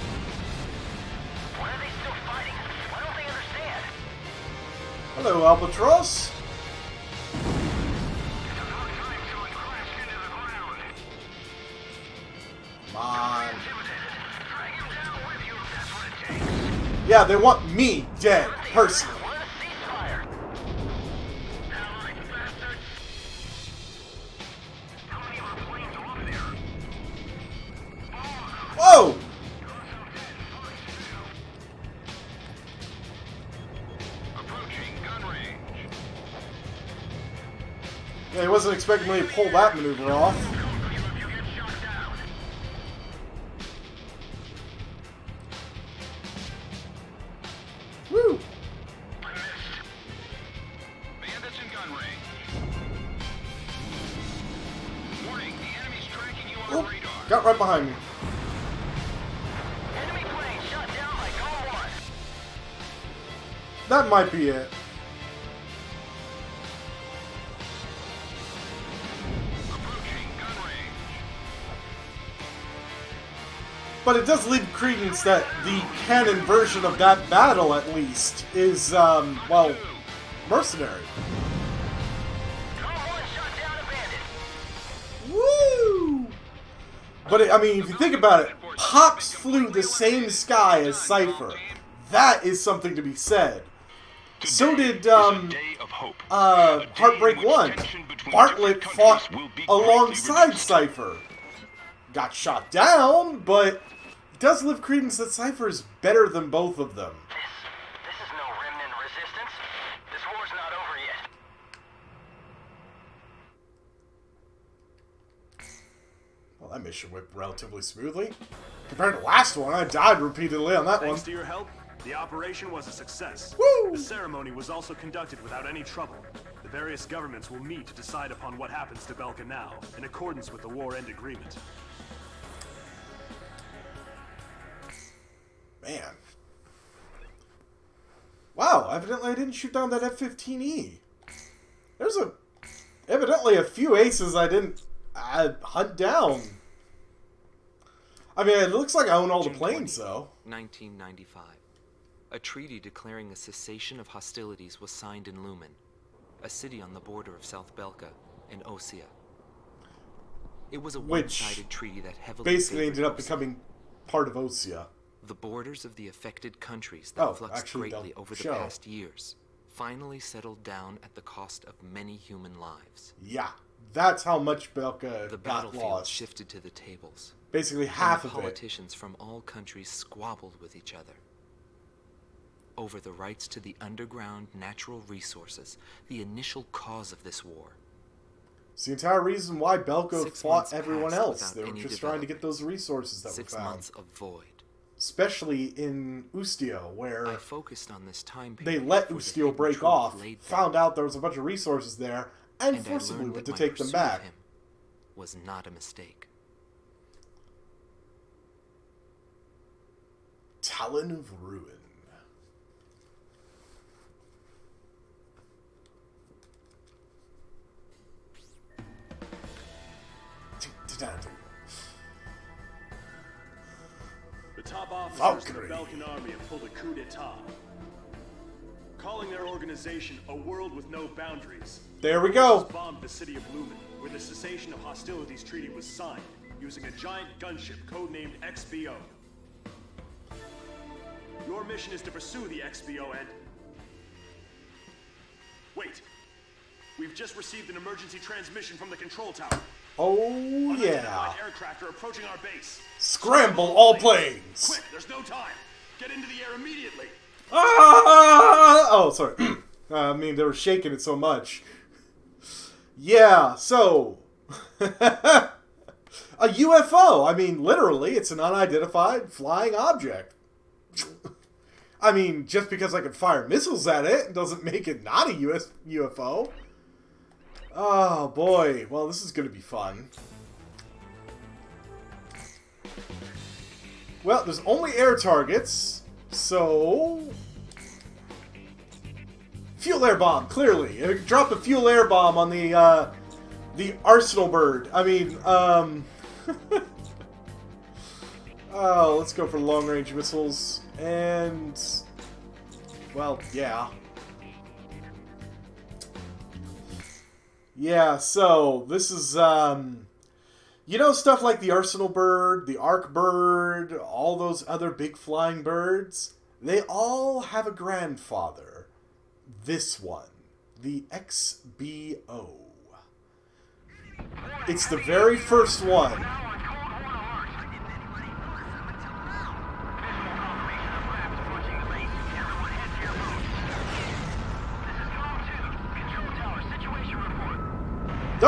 Why are they still fighting? Why don't they understand? Hello, Albatross. Come on. Yeah, they want me dead, personally. What a ceasefire! Whoa! Approaching gun range. Yeah, he wasn't expecting me to pull that maneuver off. Woo! Bandits in gun range. Warning, the enemy's tracking you on Oop, radar. got right behind me. Enemy plane shot down by Galm 1. That might be it. Approaching gun range. But it does leave credence that the canon version of that battle, at least, is, well, Mercenary. Galm 1 shot down a bandit. Woo! But, I mean, if you think about it, Pops flew the same sky as Cipher. That is something to be said. So did, Heartbreak 1. Bartlett fought alongside Cipher. Got shot down, but it does live credence that Cipher is better than both of them. This is no remnant resistance. This war's not over yet. Well, that mission went relatively smoothly. Compared to the last one, I died repeatedly on that one. Thanks to your help, the operation was a success. Woo! The ceremony was also conducted without any trouble. The various governments will meet to decide upon what happens to Belka now, in accordance with the war end agreement. Man. Wow, evidently I didn't shoot down that F-15E. There's evidently a few aces I didn't hunt down. I mean, it looks like I own all the June planes, 20, though. 1995. A treaty declaring a cessation of hostilities was signed in Lumen, a city on the border of South Belka and Osea. It was a one-sided treaty that heavily Basically ended up Osea. becoming part of Osea. The borders of the affected countries that fluxed actually, greatly they'll over the show. past years finally settled down at the cost of many human lives. Yeah, that's how much Belka The got battlefield lost. shifted to the tables. Basically and half the of it. politicians from all countries squabbled with each other over the rights to the underground natural resources, the initial cause of this war. It's the entire reason why Belko 6 fought months everyone passed else. They without were any just trying to get development. those resources that 6 were found. months of void. Especially in Ustio, where I focused on this time they period let for the Ustio hidden break truth off, laid found bare, out there was a bunch of resources there, and and I forcibly learned went that to my take them pursuit of back. him was not a mistake. Talon of Ruin. The top officers of the Belkan army have pulled a coup d'etat, calling their organization a world with no boundaries. There we go. Bombed the city of Lumen, where the cessation of hostilities treaty was signed, using a giant gunship codenamed XBO. Your mission is to pursue the XBO and... Wait. We've just received an emergency transmission from the control tower. Oh, yeah. Unidentified aircraft are approaching our base. Scramble all planes. Quick, there's no time. Get into the air immediately. Ah! Oh, sorry. I mean, they were shaking it so much. Yeah, so... a UFO. I mean, literally, it's an unidentified flying object. I mean, just because I can fire missiles at it doesn't make it not a UFO. Oh, boy. Well, this is going to be fun. Well, there's only air targets, so... Fuel air bomb, clearly. Drop a fuel air bomb on the Arsenal bird. I mean, oh, let's go for long-range missiles. And... well, yeah. Yeah, so, this is, you know, stuff like the Arsenal bird, the Arc bird, all those other big flying birds, they all have a grandfather. This one, the XBO. It's the very first one.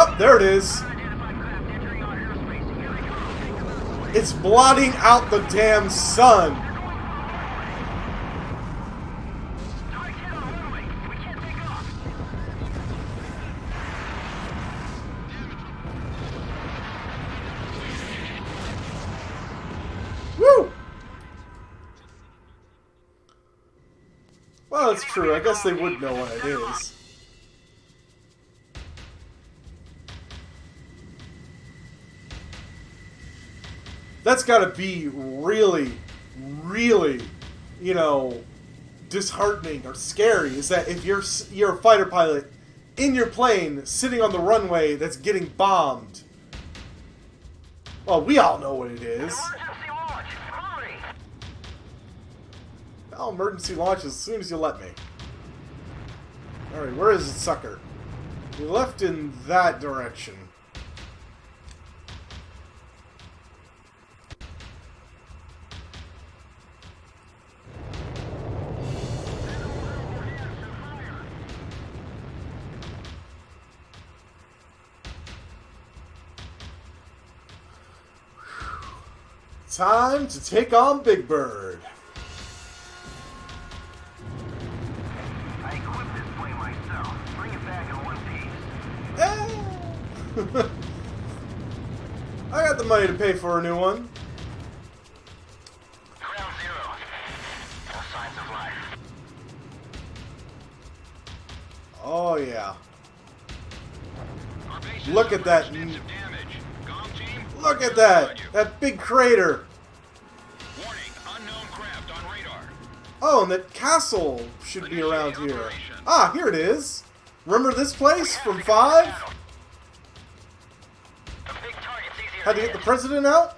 Oh, there it is. It's blotting out the damn sun. Woo! Well, that's true. I guess they would know what it is. That's got to be really, really, you know, disheartening or scary. Is that if you're a fighter pilot in your plane sitting on the runway that's getting bombed? Well, we all know what it is. Emergency launch! Hurry! I'll emergency launch as soon as you let me. Alright, where is it, sucker? We left in that direction. Time to take on Big Bird. I equipped this plane myself. Bring it back in one piece. I got the money to pay for a new one. Ground zero. No signs of life. Oh yeah. Our base Look at that. extensive damage. Galm team, Look at on that. you. That big crater. Warning, unknown craft on radar. Oh, and that castle should be around here. Ah, here it is. Remember this place from 5? The big target's easier Had to get the president out?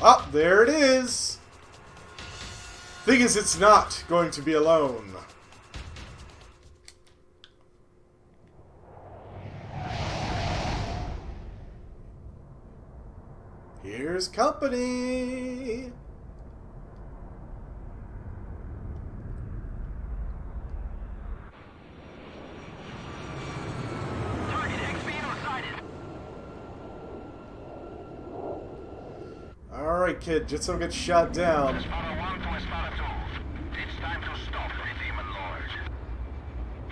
Ah, there it is. Thing is, it's not going to be alone. Here's company. Target XBO sighted. Alright, kid, just don't get shot down. Espada 1 to Espada 2. It's time to stop the Demon Lord.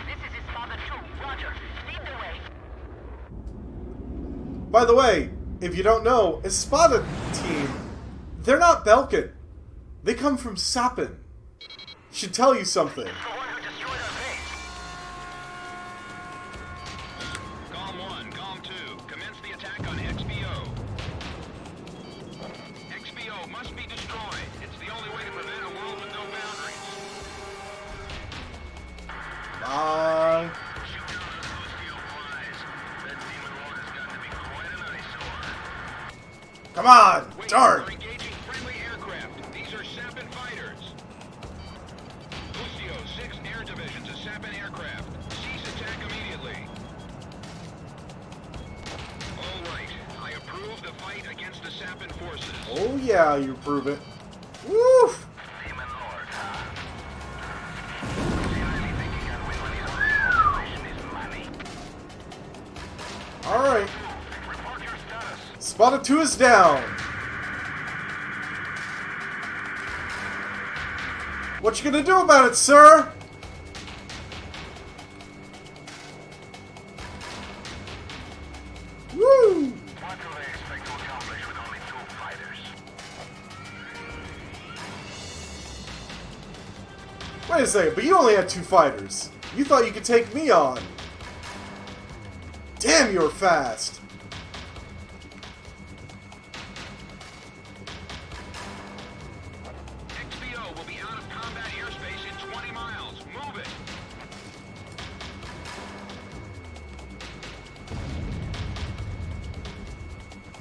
This is Espada 2. Roger. Lead the way. By the way, if you don't know, Espada team, They're not Belkin. They come from Sapin. Should tell you something. The one who destroyed our base. Galm 1, Galm 2, commence the attack on XBO. XBO must be destroyed. It's the only way to prevent a world with no boundaries. Bye. Shoot down those Ustio flies. That demon lord has got to be quite an eyesore. Come on! Wait, Darn! we're engaging friendly aircraft. These are Sapin fighters. Ustio, 6 air divisions of Sapin aircraft. Cease attack immediately. All right. I approve the fight against the Sapin forces. Oh yeah, you prove it. Woof! Demon lord, huh? You really think you can win when his only motivation is money? Alright. Report your status. Spotted 2 is down. What you gonna do about it, sir? Woo! What do they expect to accomplish with only 2 fighters? Wait a second, but you only had 2 fighters. You thought you could take me on. Damn, you're fast. XBO will be out of combat airspace in 20 miles. Move it.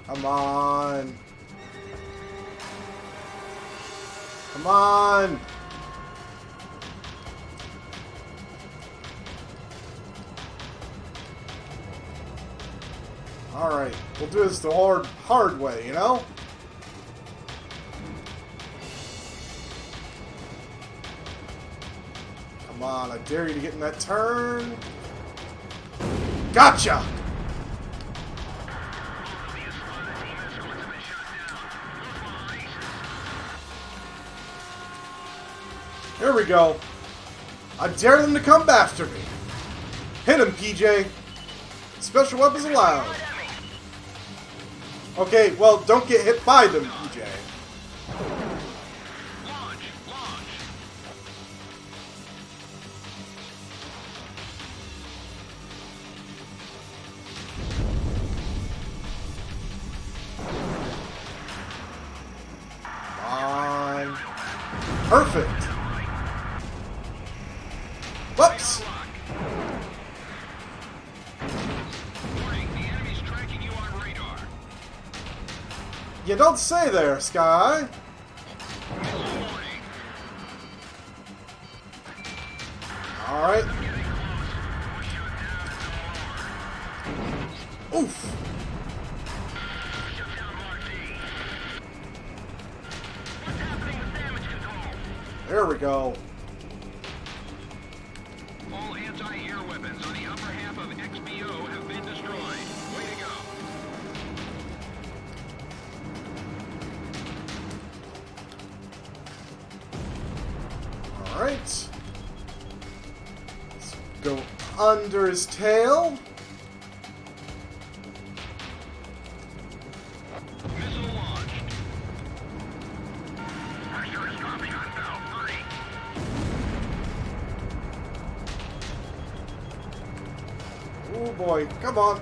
Come on. Come on. Alright, we'll do this the hard way, you know? Come on, I dare you to get in that turn. Gotcha! Here we go. I dare them to come after me. Hit him, PJ. Special weapons allowed. Okay, well, don't get hit by them, PJ. Launch. Launch. Fine. Perfect. Whoops. Warning, the enemy's tracking you on radar. You don't say there, Sky. Missile warning. Alright. Oof. There we go. All anti-air weapons on the upper half of XBO have been destroyed. Way to go. Alright. Let's go under his tail. Missile launched. Pressure is dropping on Bell 3. Oh boy, come on.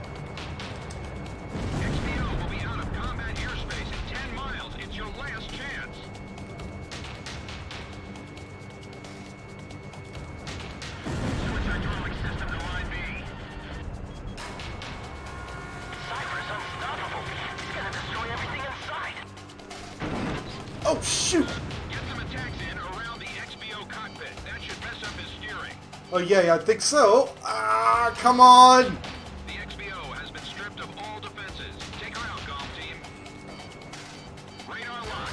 XBO will be out of combat airspace in 10 miles. It's your last chance. Switch hydraulic system to line B. Cipher's unstoppable. He's gonna destroy everything in sight. Oh shoot! Get some attacks in around the XBO cockpit. That should mess up his steering. Oh yeah, I think so. Ah, come on! The XBO has been stripped of all defenses. Take her out, Galm team. Radar lock.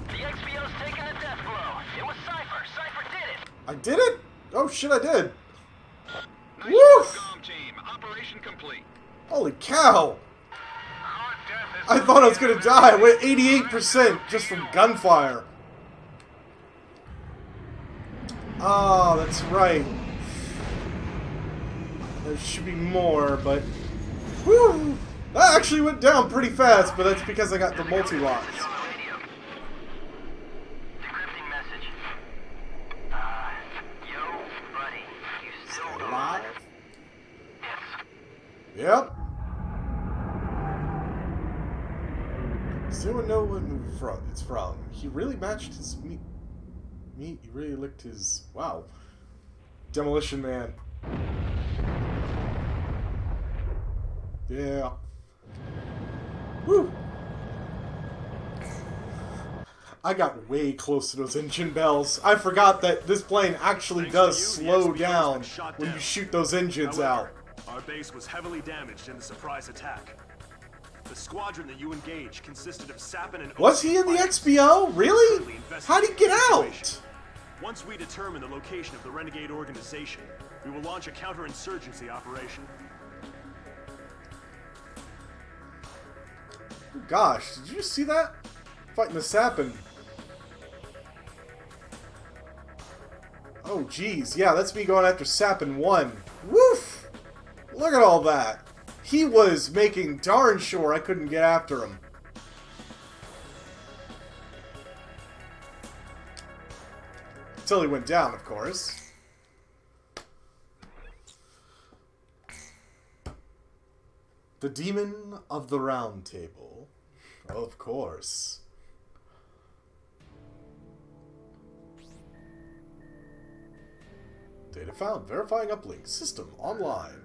The XBO's taking a death blow. It was Cipher. Cipher did it. I did it? Oh shit, I did. Nice Woof! work, Galm team. Operation complete. Holy cow! Our death is I thought I was gonna die. I went 88% just from gunfire. Oh, that's right. There should be more, but... Whew! Ah, actually went down pretty fast, but that's because I got the multi-locks. Decrypting message. Yo, buddy. You still alive? Yes. Yep. Does anyone know what movie it's from? He really matched his meat. He really licked his... Wow. Demolition Man. Yeah. Woo! I got way close to those engine bells. I forgot that this plane actually does slow down when you shoot those engines out. Our base was heavily damaged in the surprise attack. The squadron that you engaged consisted of Sapin and... Was he in the XBO? Really? How'd he get out? Once we determine the location of the renegade organization, we will launch a counterinsurgency operation. Oh, gosh, did you see that? Fighting the Sapin. Oh, geez. Yeah, that's me going after Sapin 1. Woof! Look at all that. He was making darn sure I couldn't get after him. Until he went down, of course. The Demon of the Round Table. Of course. Data found. Verifying uplink. System online.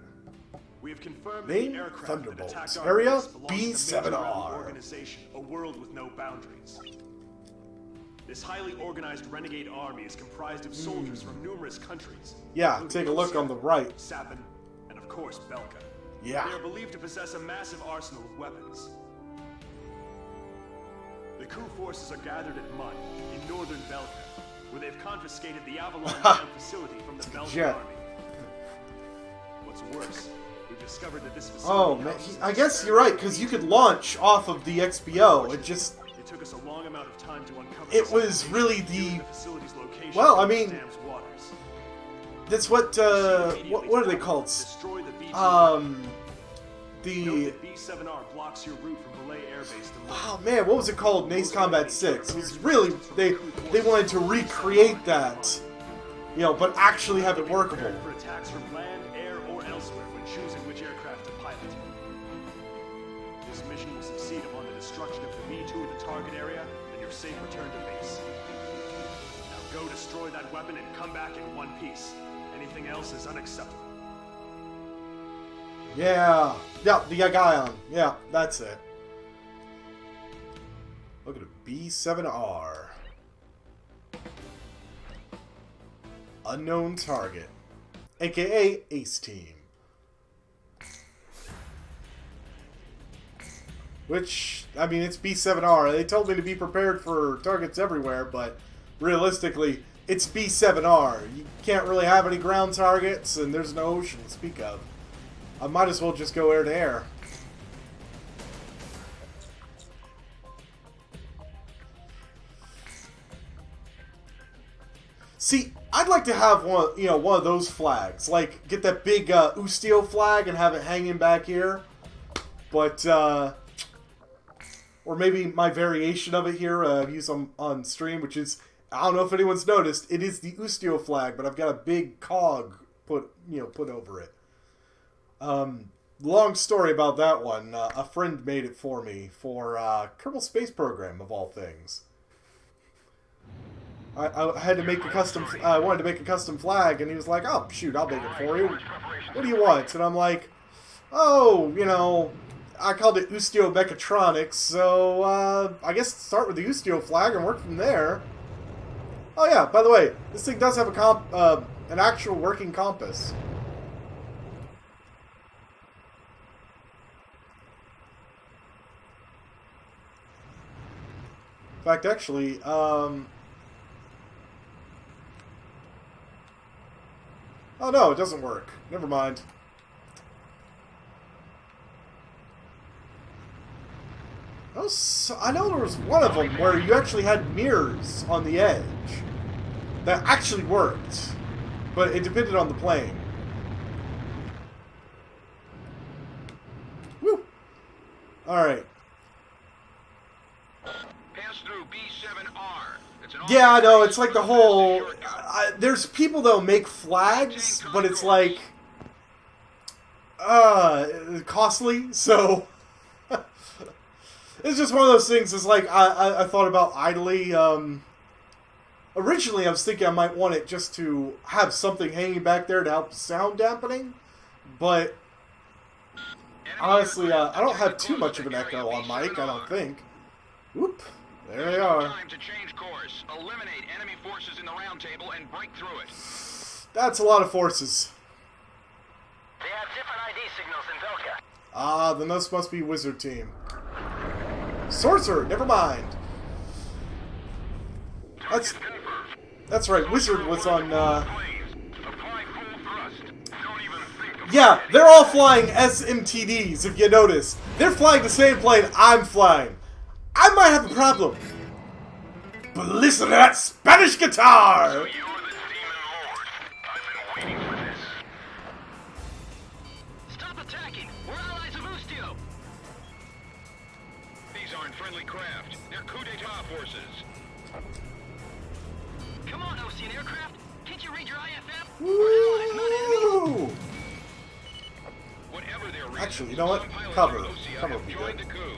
We have confirmed Name that the aircraft Thunderbolt. that attacked our Area base belongs to the B7R. Mercenary organization, a world with no boundaries. This highly organized renegade army is comprised of soldiers from numerous countries. Yeah, take a look on the right. Sapin, and of course Belka. Yeah. They are believed to possess a massive arsenal of weapons. The coup forces are gathered at Mud, in northern Belka, where they've confiscated the Avalon Dam facility from the Belkan army. What's worse, we've discovered that this facility... Oh, man, I guess you're right, because you could launch off of the XBO. It just... It took us a long amount of time to uncover... It was really the... facility's location. Well, I mean... The dam's waters. That's what are they called? Destroy the B2. The... Note that B7R blocks your route from Belay Air Base to Lille. Oh man, what was it called? in Ace Combat 6. It was really... They wanted to recreate that. You know, but actually have it workable. For attacks from land, air, or elsewhere when choosing which aircraft to pilot. This mission will succeed upon the destruction of the B2 in the target area and your safe return to base. Now go destroy that weapon and come back in one piece. Anything else is unacceptable. Yeah. Yeah, the guy on. Yeah, that's it. Look at it. B7R. Unknown target. AKA Ace Team. Which, I mean, it's B7R. They told me to be prepared for targets everywhere, but realistically, it's B7R. You can't really have any ground targets, and there's no ocean to speak of. I might as well just go air to air. See, I'd like to have one of those flags. Like, get that big Ustio flag and have it hanging back here. But, or maybe my variation of it here, I've used on stream, which is, I don't know if anyone's noticed, it is the Ustio flag, but I've got a big cog put over it. Long story about that one. A friend made it for me for Kerbal Space Program, of all things. I had to make a custom. I wanted to make a custom flag, and he was like, "Oh, shoot, I'll make it for you. What do you want?" And I'm like, "Oh, I called it Ustio Mechatronics, so I guess start with the Ustio flag and work from there." Oh yeah, by the way, this thing does have an actual working compass. In fact, actually, oh no, it doesn't work. Never mind. I know there was one of them where you actually had mirrors on the edge. That actually worked. But it depended on the plane. Woo! Alright. Pass through B7R. It's an Yeah, I know, it's like the whole... there's people that'll make flags, but it's like... costly, so... it's just one of those things, it's like, I thought about idly, originally I was thinking I might want it just to have something hanging back there to help sound dampening, but... honestly, I don't have too much of an echo on mic, I don't think. Whoop. There they are. Time to change course. Eliminate enemy forces in the round table and break through it. That's a lot of forces. They have different ID signals in Velka. Ah, then this must be Wizard Team. Sorcerer, never mind. That's right, Wizard was on, yeah, they're all flying SMTDs, if you notice. They're flying the same plane I'm flying. I might have a problem. But listen to that Spanish guitar! You're the demon lord. I've been waiting for this. Stop attacking! We're allies of Ustio! These aren't friendly craft. They're coup d'etat forces. Come on, Ocean aircraft! Can't you read your IFM? We're allies, not enemies! Woo! Whatever their reason, Actually, you know what? some pilots Cover. from Ocean Cover have would be joined good. the coup.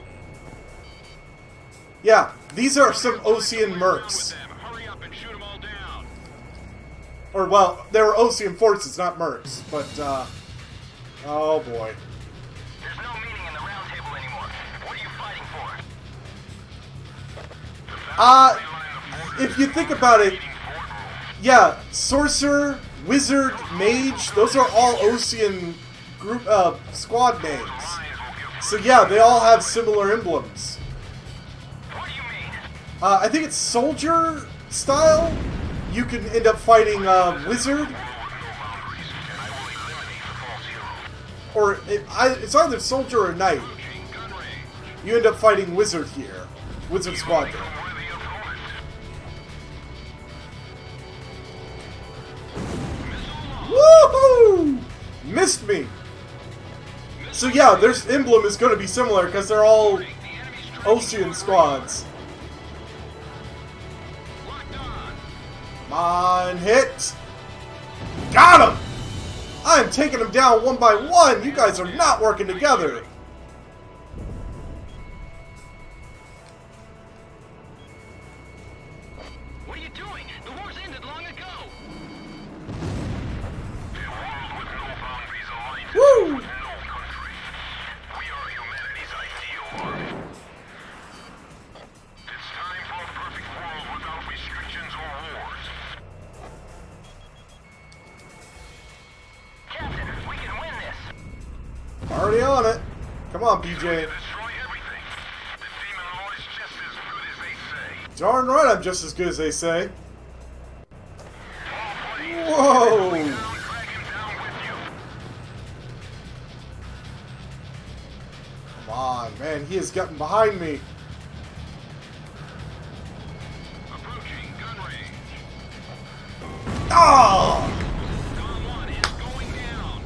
Yeah, these are some Ocean mercs. Hurry up and shoot them all down. Or, well, they were Ocean forces, not mercs. But, oh boy. There's no meaning in the round table anymore. What are you fighting for? If you think about it, yeah, Sorcerer, Wizard, Mage, those are all Ocean group, squad names. So yeah, they all have similar emblems. What do you mean? I think it's Soldier style. You can end up fighting, Wizard. Or, it's either Soldier or Knight. You end up fighting Wizard here. Wizard Squadron. Woohoo! Missed me! So yeah, their emblem is going to be similar because they're all Ocean squads. Come on, hit! Got him! I am taking them down one by one! You guys are not working together! What are you doing? The war's ended long ago. Woo! We are humanity's ideal world. It's time for a perfect world without restrictions or wars. Captain, we can win this. Already on it. Come on, BJ. Destroy everything. The demon lord is just as good as they say. Darn right I'm just as good as they say. Whoa! I'll drag him down with you. Come on, man. He has gotten behind me. Approaching gun range. Oh! Galm 1 is going down.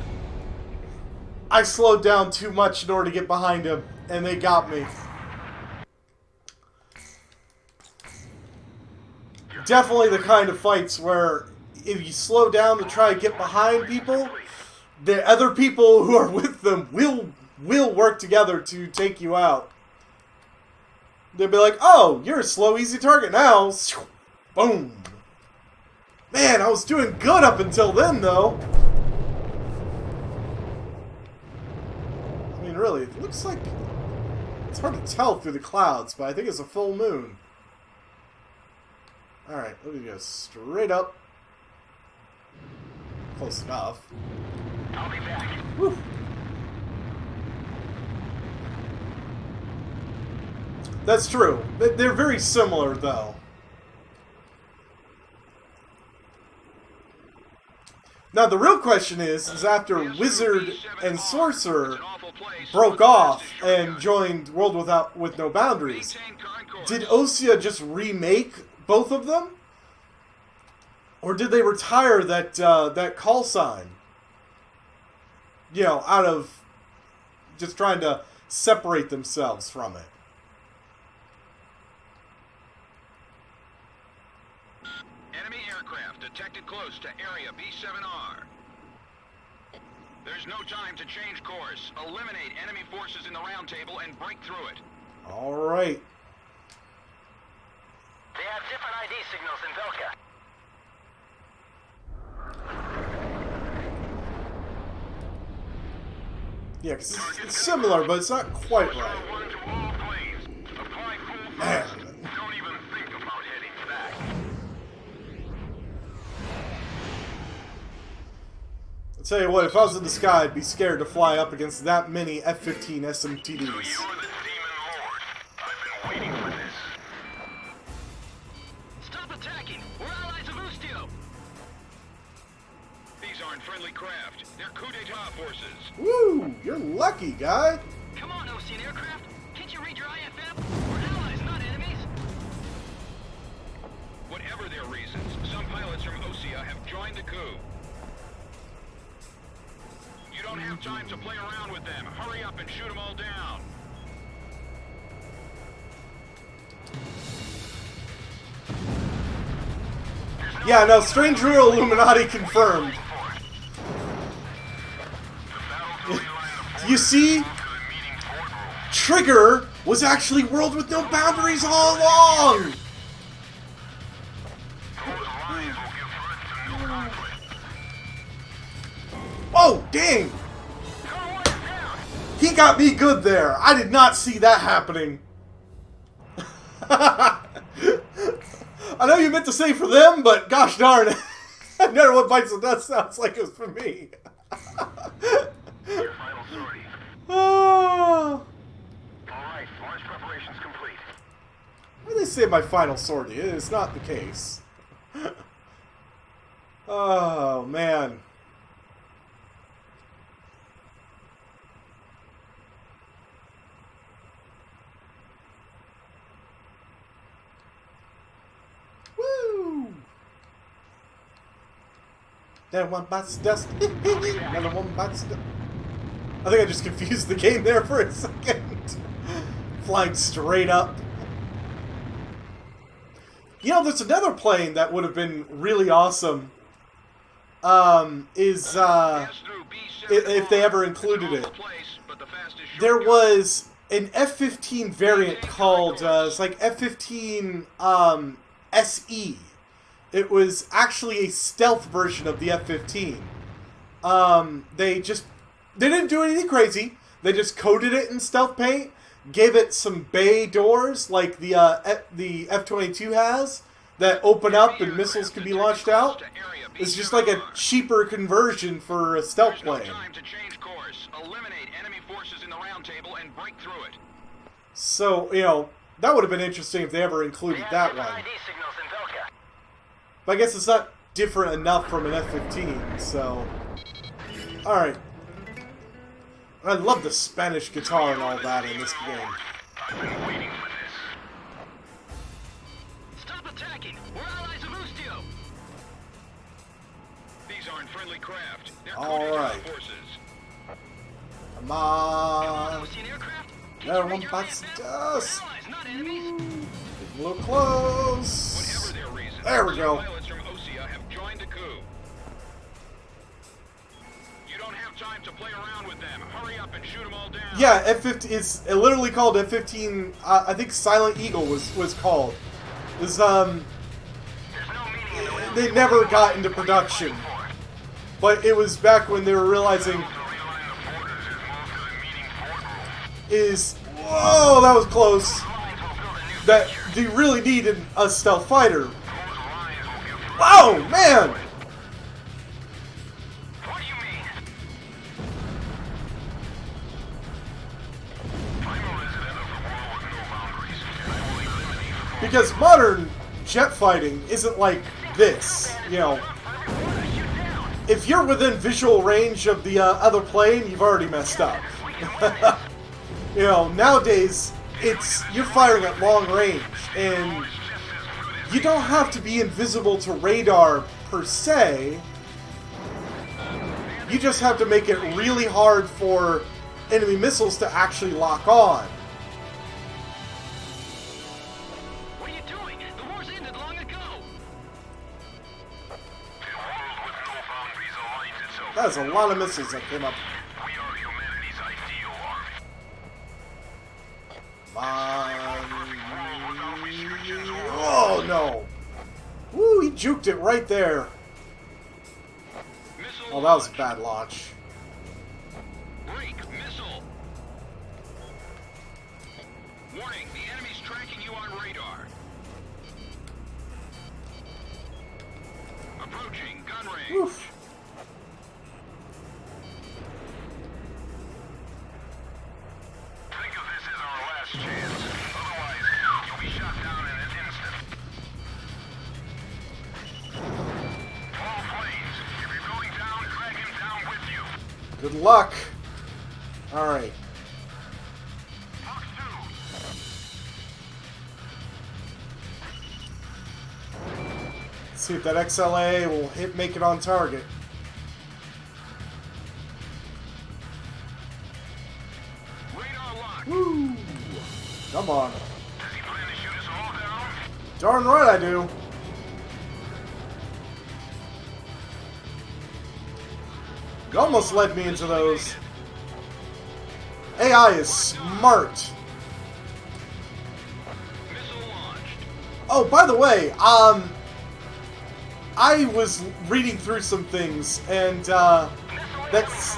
I slowed down too much in order to get behind him, and they got me. Definitely the kind of fights where if you slow down to try to get behind people, the other people who are with them will work together to take you out. They'll be like, oh, you're a slow, easy target now. Boom. Man, I was doing good up until then, though. I mean, really, it looks like... It's hard to tell through the clouds, but I think it's a full moon. Alright, let me go straight up. Close enough. I'll be back. Whew. That's true. They're very similar, though. Now, the real question is after Wizard and Sorcerer broke off and joined World with No Boundaries, did Osea just remake both of them? Or did they retire that call sign? You know, out of just trying to separate themselves from it. Enemy aircraft detected close to area B7R. There's no time to change course. Eliminate enemy forces in the round table and break through it. Alright. They have different ID signals in Velka. Yeah, because it's similar, but it's not quite right. Man. Don't even think about heading back. I'll tell you what, if I was in the sky, I'd be scared to fly up against that many F-15 SMTDs. So you're the Demon Lord. I've been waiting for this. Stop attacking! We're allies of Ustio! These aren't friendly craft. They're coup d'etat forces. Woo! You're lucky, guy! Come on, Ocean aircraft! Can't you read your IFF? We're allies, not enemies! Whatever their reasons, some pilots from Osea have joined the coup. You don't have time to play around with them. Hurry up and shoot them all down. Yeah, no, Strange Rural Illuminati confirmed. You see? Trigger was actually World with No Boundaries all along! Oh, dang! He got me good there. I did not see that happening. I know you meant to say for them, but gosh darn it. I don't know what Bites the Dust sounds like it was for me. Your final sortie. Oh. Alright, launch preparations complete. Why do they say my final sortie? It's not the case. Oh, man. Woo! That one bites the dust. Another one bites the dust. I think I just confused the game there for a second. Flying straight up. You know, there's another plane that would have been really awesome. If they ever included it. There was an F-15 variant called, it's like F-15 SE. It was actually a stealth version of the F-15. They didn't do anything crazy. They just coated it in stealth paint, gave it some bay doors like the F-22 has that open up and missiles can be launched out. It's just like a cheaper conversion for a stealth plane. So, you know, that would have been interesting if they ever included that one. But I guess it's not different enough from an F-15, so... Alright. I love the Spanish guitar and all that in this game. I've been waiting for this. Stop attacking! We're allies of Ustio! These aren't friendly craft. They're Alright. forces. Come on. Ocean aircraft? Another one bites the dust. Allies, not enemies! Getting a little close. Whatever their reasons, There we go. pilots from Osea have joined the coup. You don't have time to play around with them. Hurry up and shoot them all down. Yeah, F-15 is literally called F-15. I think Silent Eagle was called. Is they never got into production, but it was back when they were realizing whoa, that was close. That they really needed a stealth fighter. Oh man! What do you mean? I'm a resident of the world with no boundaries. I will eliminate Because modern jet fighting isn't like this, you know. If you're within visual range of the other plane, you've already messed up. You know, nowadays, you're firing at long range, and you don't have to be invisible to radar per se. You just have to make it really hard for enemy missiles to actually lock on. What are you doing? The war's ended long ago. That is a lot of missiles that came up. We are humanity's ideal army. Oh no! Woo! He juked it right there. Missile Oh, that was a bad launch. Break missile. Warning, the enemy's tracking you on radar. Approaching gun range. Oof. Think of this as our last chance. Otherwise, you'll be shot down in an instant. All planes, if you're going down, drag him down with you. Good luck. All right. Fox 2. Let's see if that XLA will make it on target. Radar locked. Woo! Come on. Does he plan to shoot us all down? Darn right I do. You almost led me into those. AI is smart. Missile launched. Oh, by the way, I was reading through some things, and that's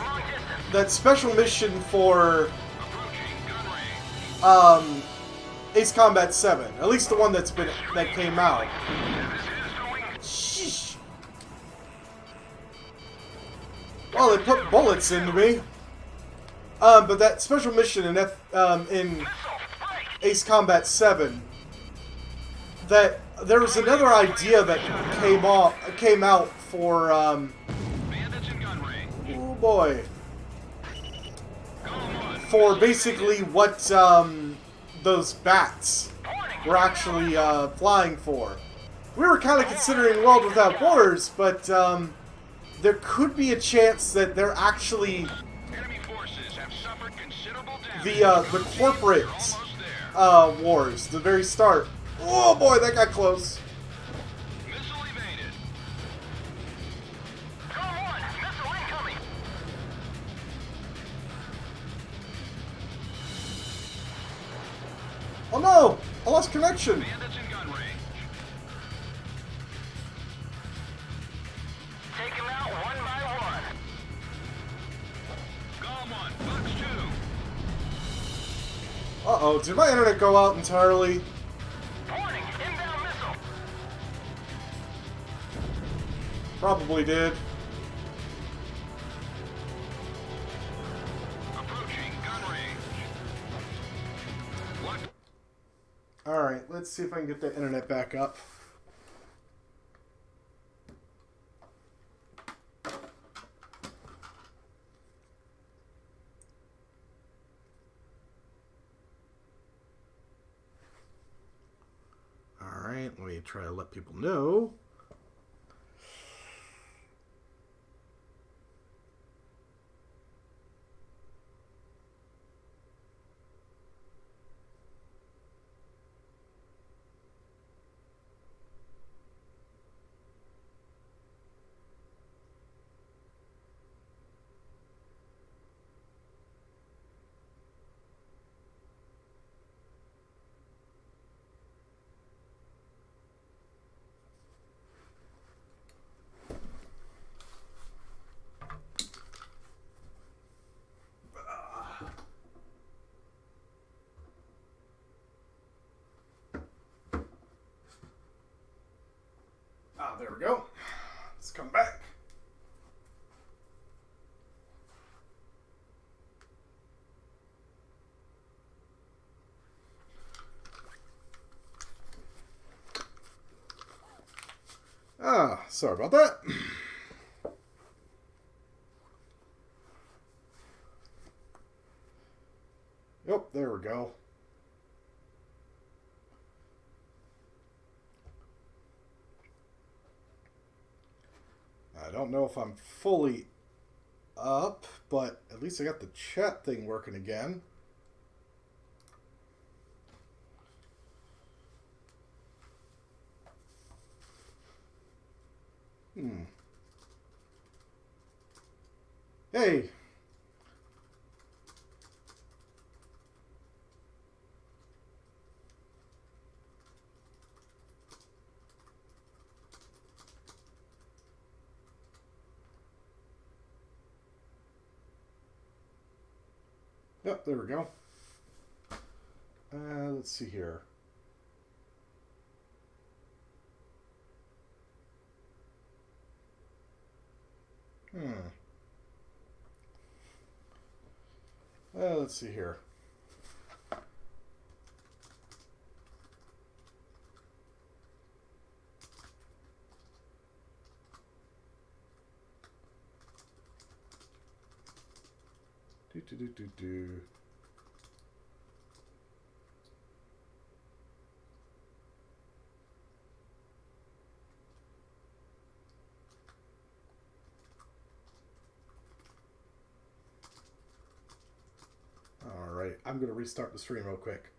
that special mission for Approaching gun range. Ace Combat 7, at least the one that came out. Sheesh. Well, they put bullets into me. But that special mission in Ace Combat 7, that there was another idea that came out for Bandits in gun range. oh boy, Galm 1. for basically what those bats were actually flying for. We were kind of considering World Without Borders, but there could be a chance that they're actually Enemy forces have suffered considerable damage. the corporate Almost there. wars, the very start. Oh boy, that got close. Missile evaded. Galm 1, missile incoming. Oh no, I lost connection. Bandits in gun range. Take him out one by one. Galm 1. Fox 2. Uh-oh, did my internet go out entirely? Warning, inbound missile. Probably did. Approaching gun range. Locked. Alright, let's see if I can get the internet back up. Alright, let me try to let people know. Ah, there we go. Let's come back. Ah, sorry about that. Yep, there we go. I don't know if I'm fully up, but at least I got the chat thing working again. Hey! Yep, there we go. Let's see here. Let's see here. Do. Alright, I'm going to restart the stream real quick.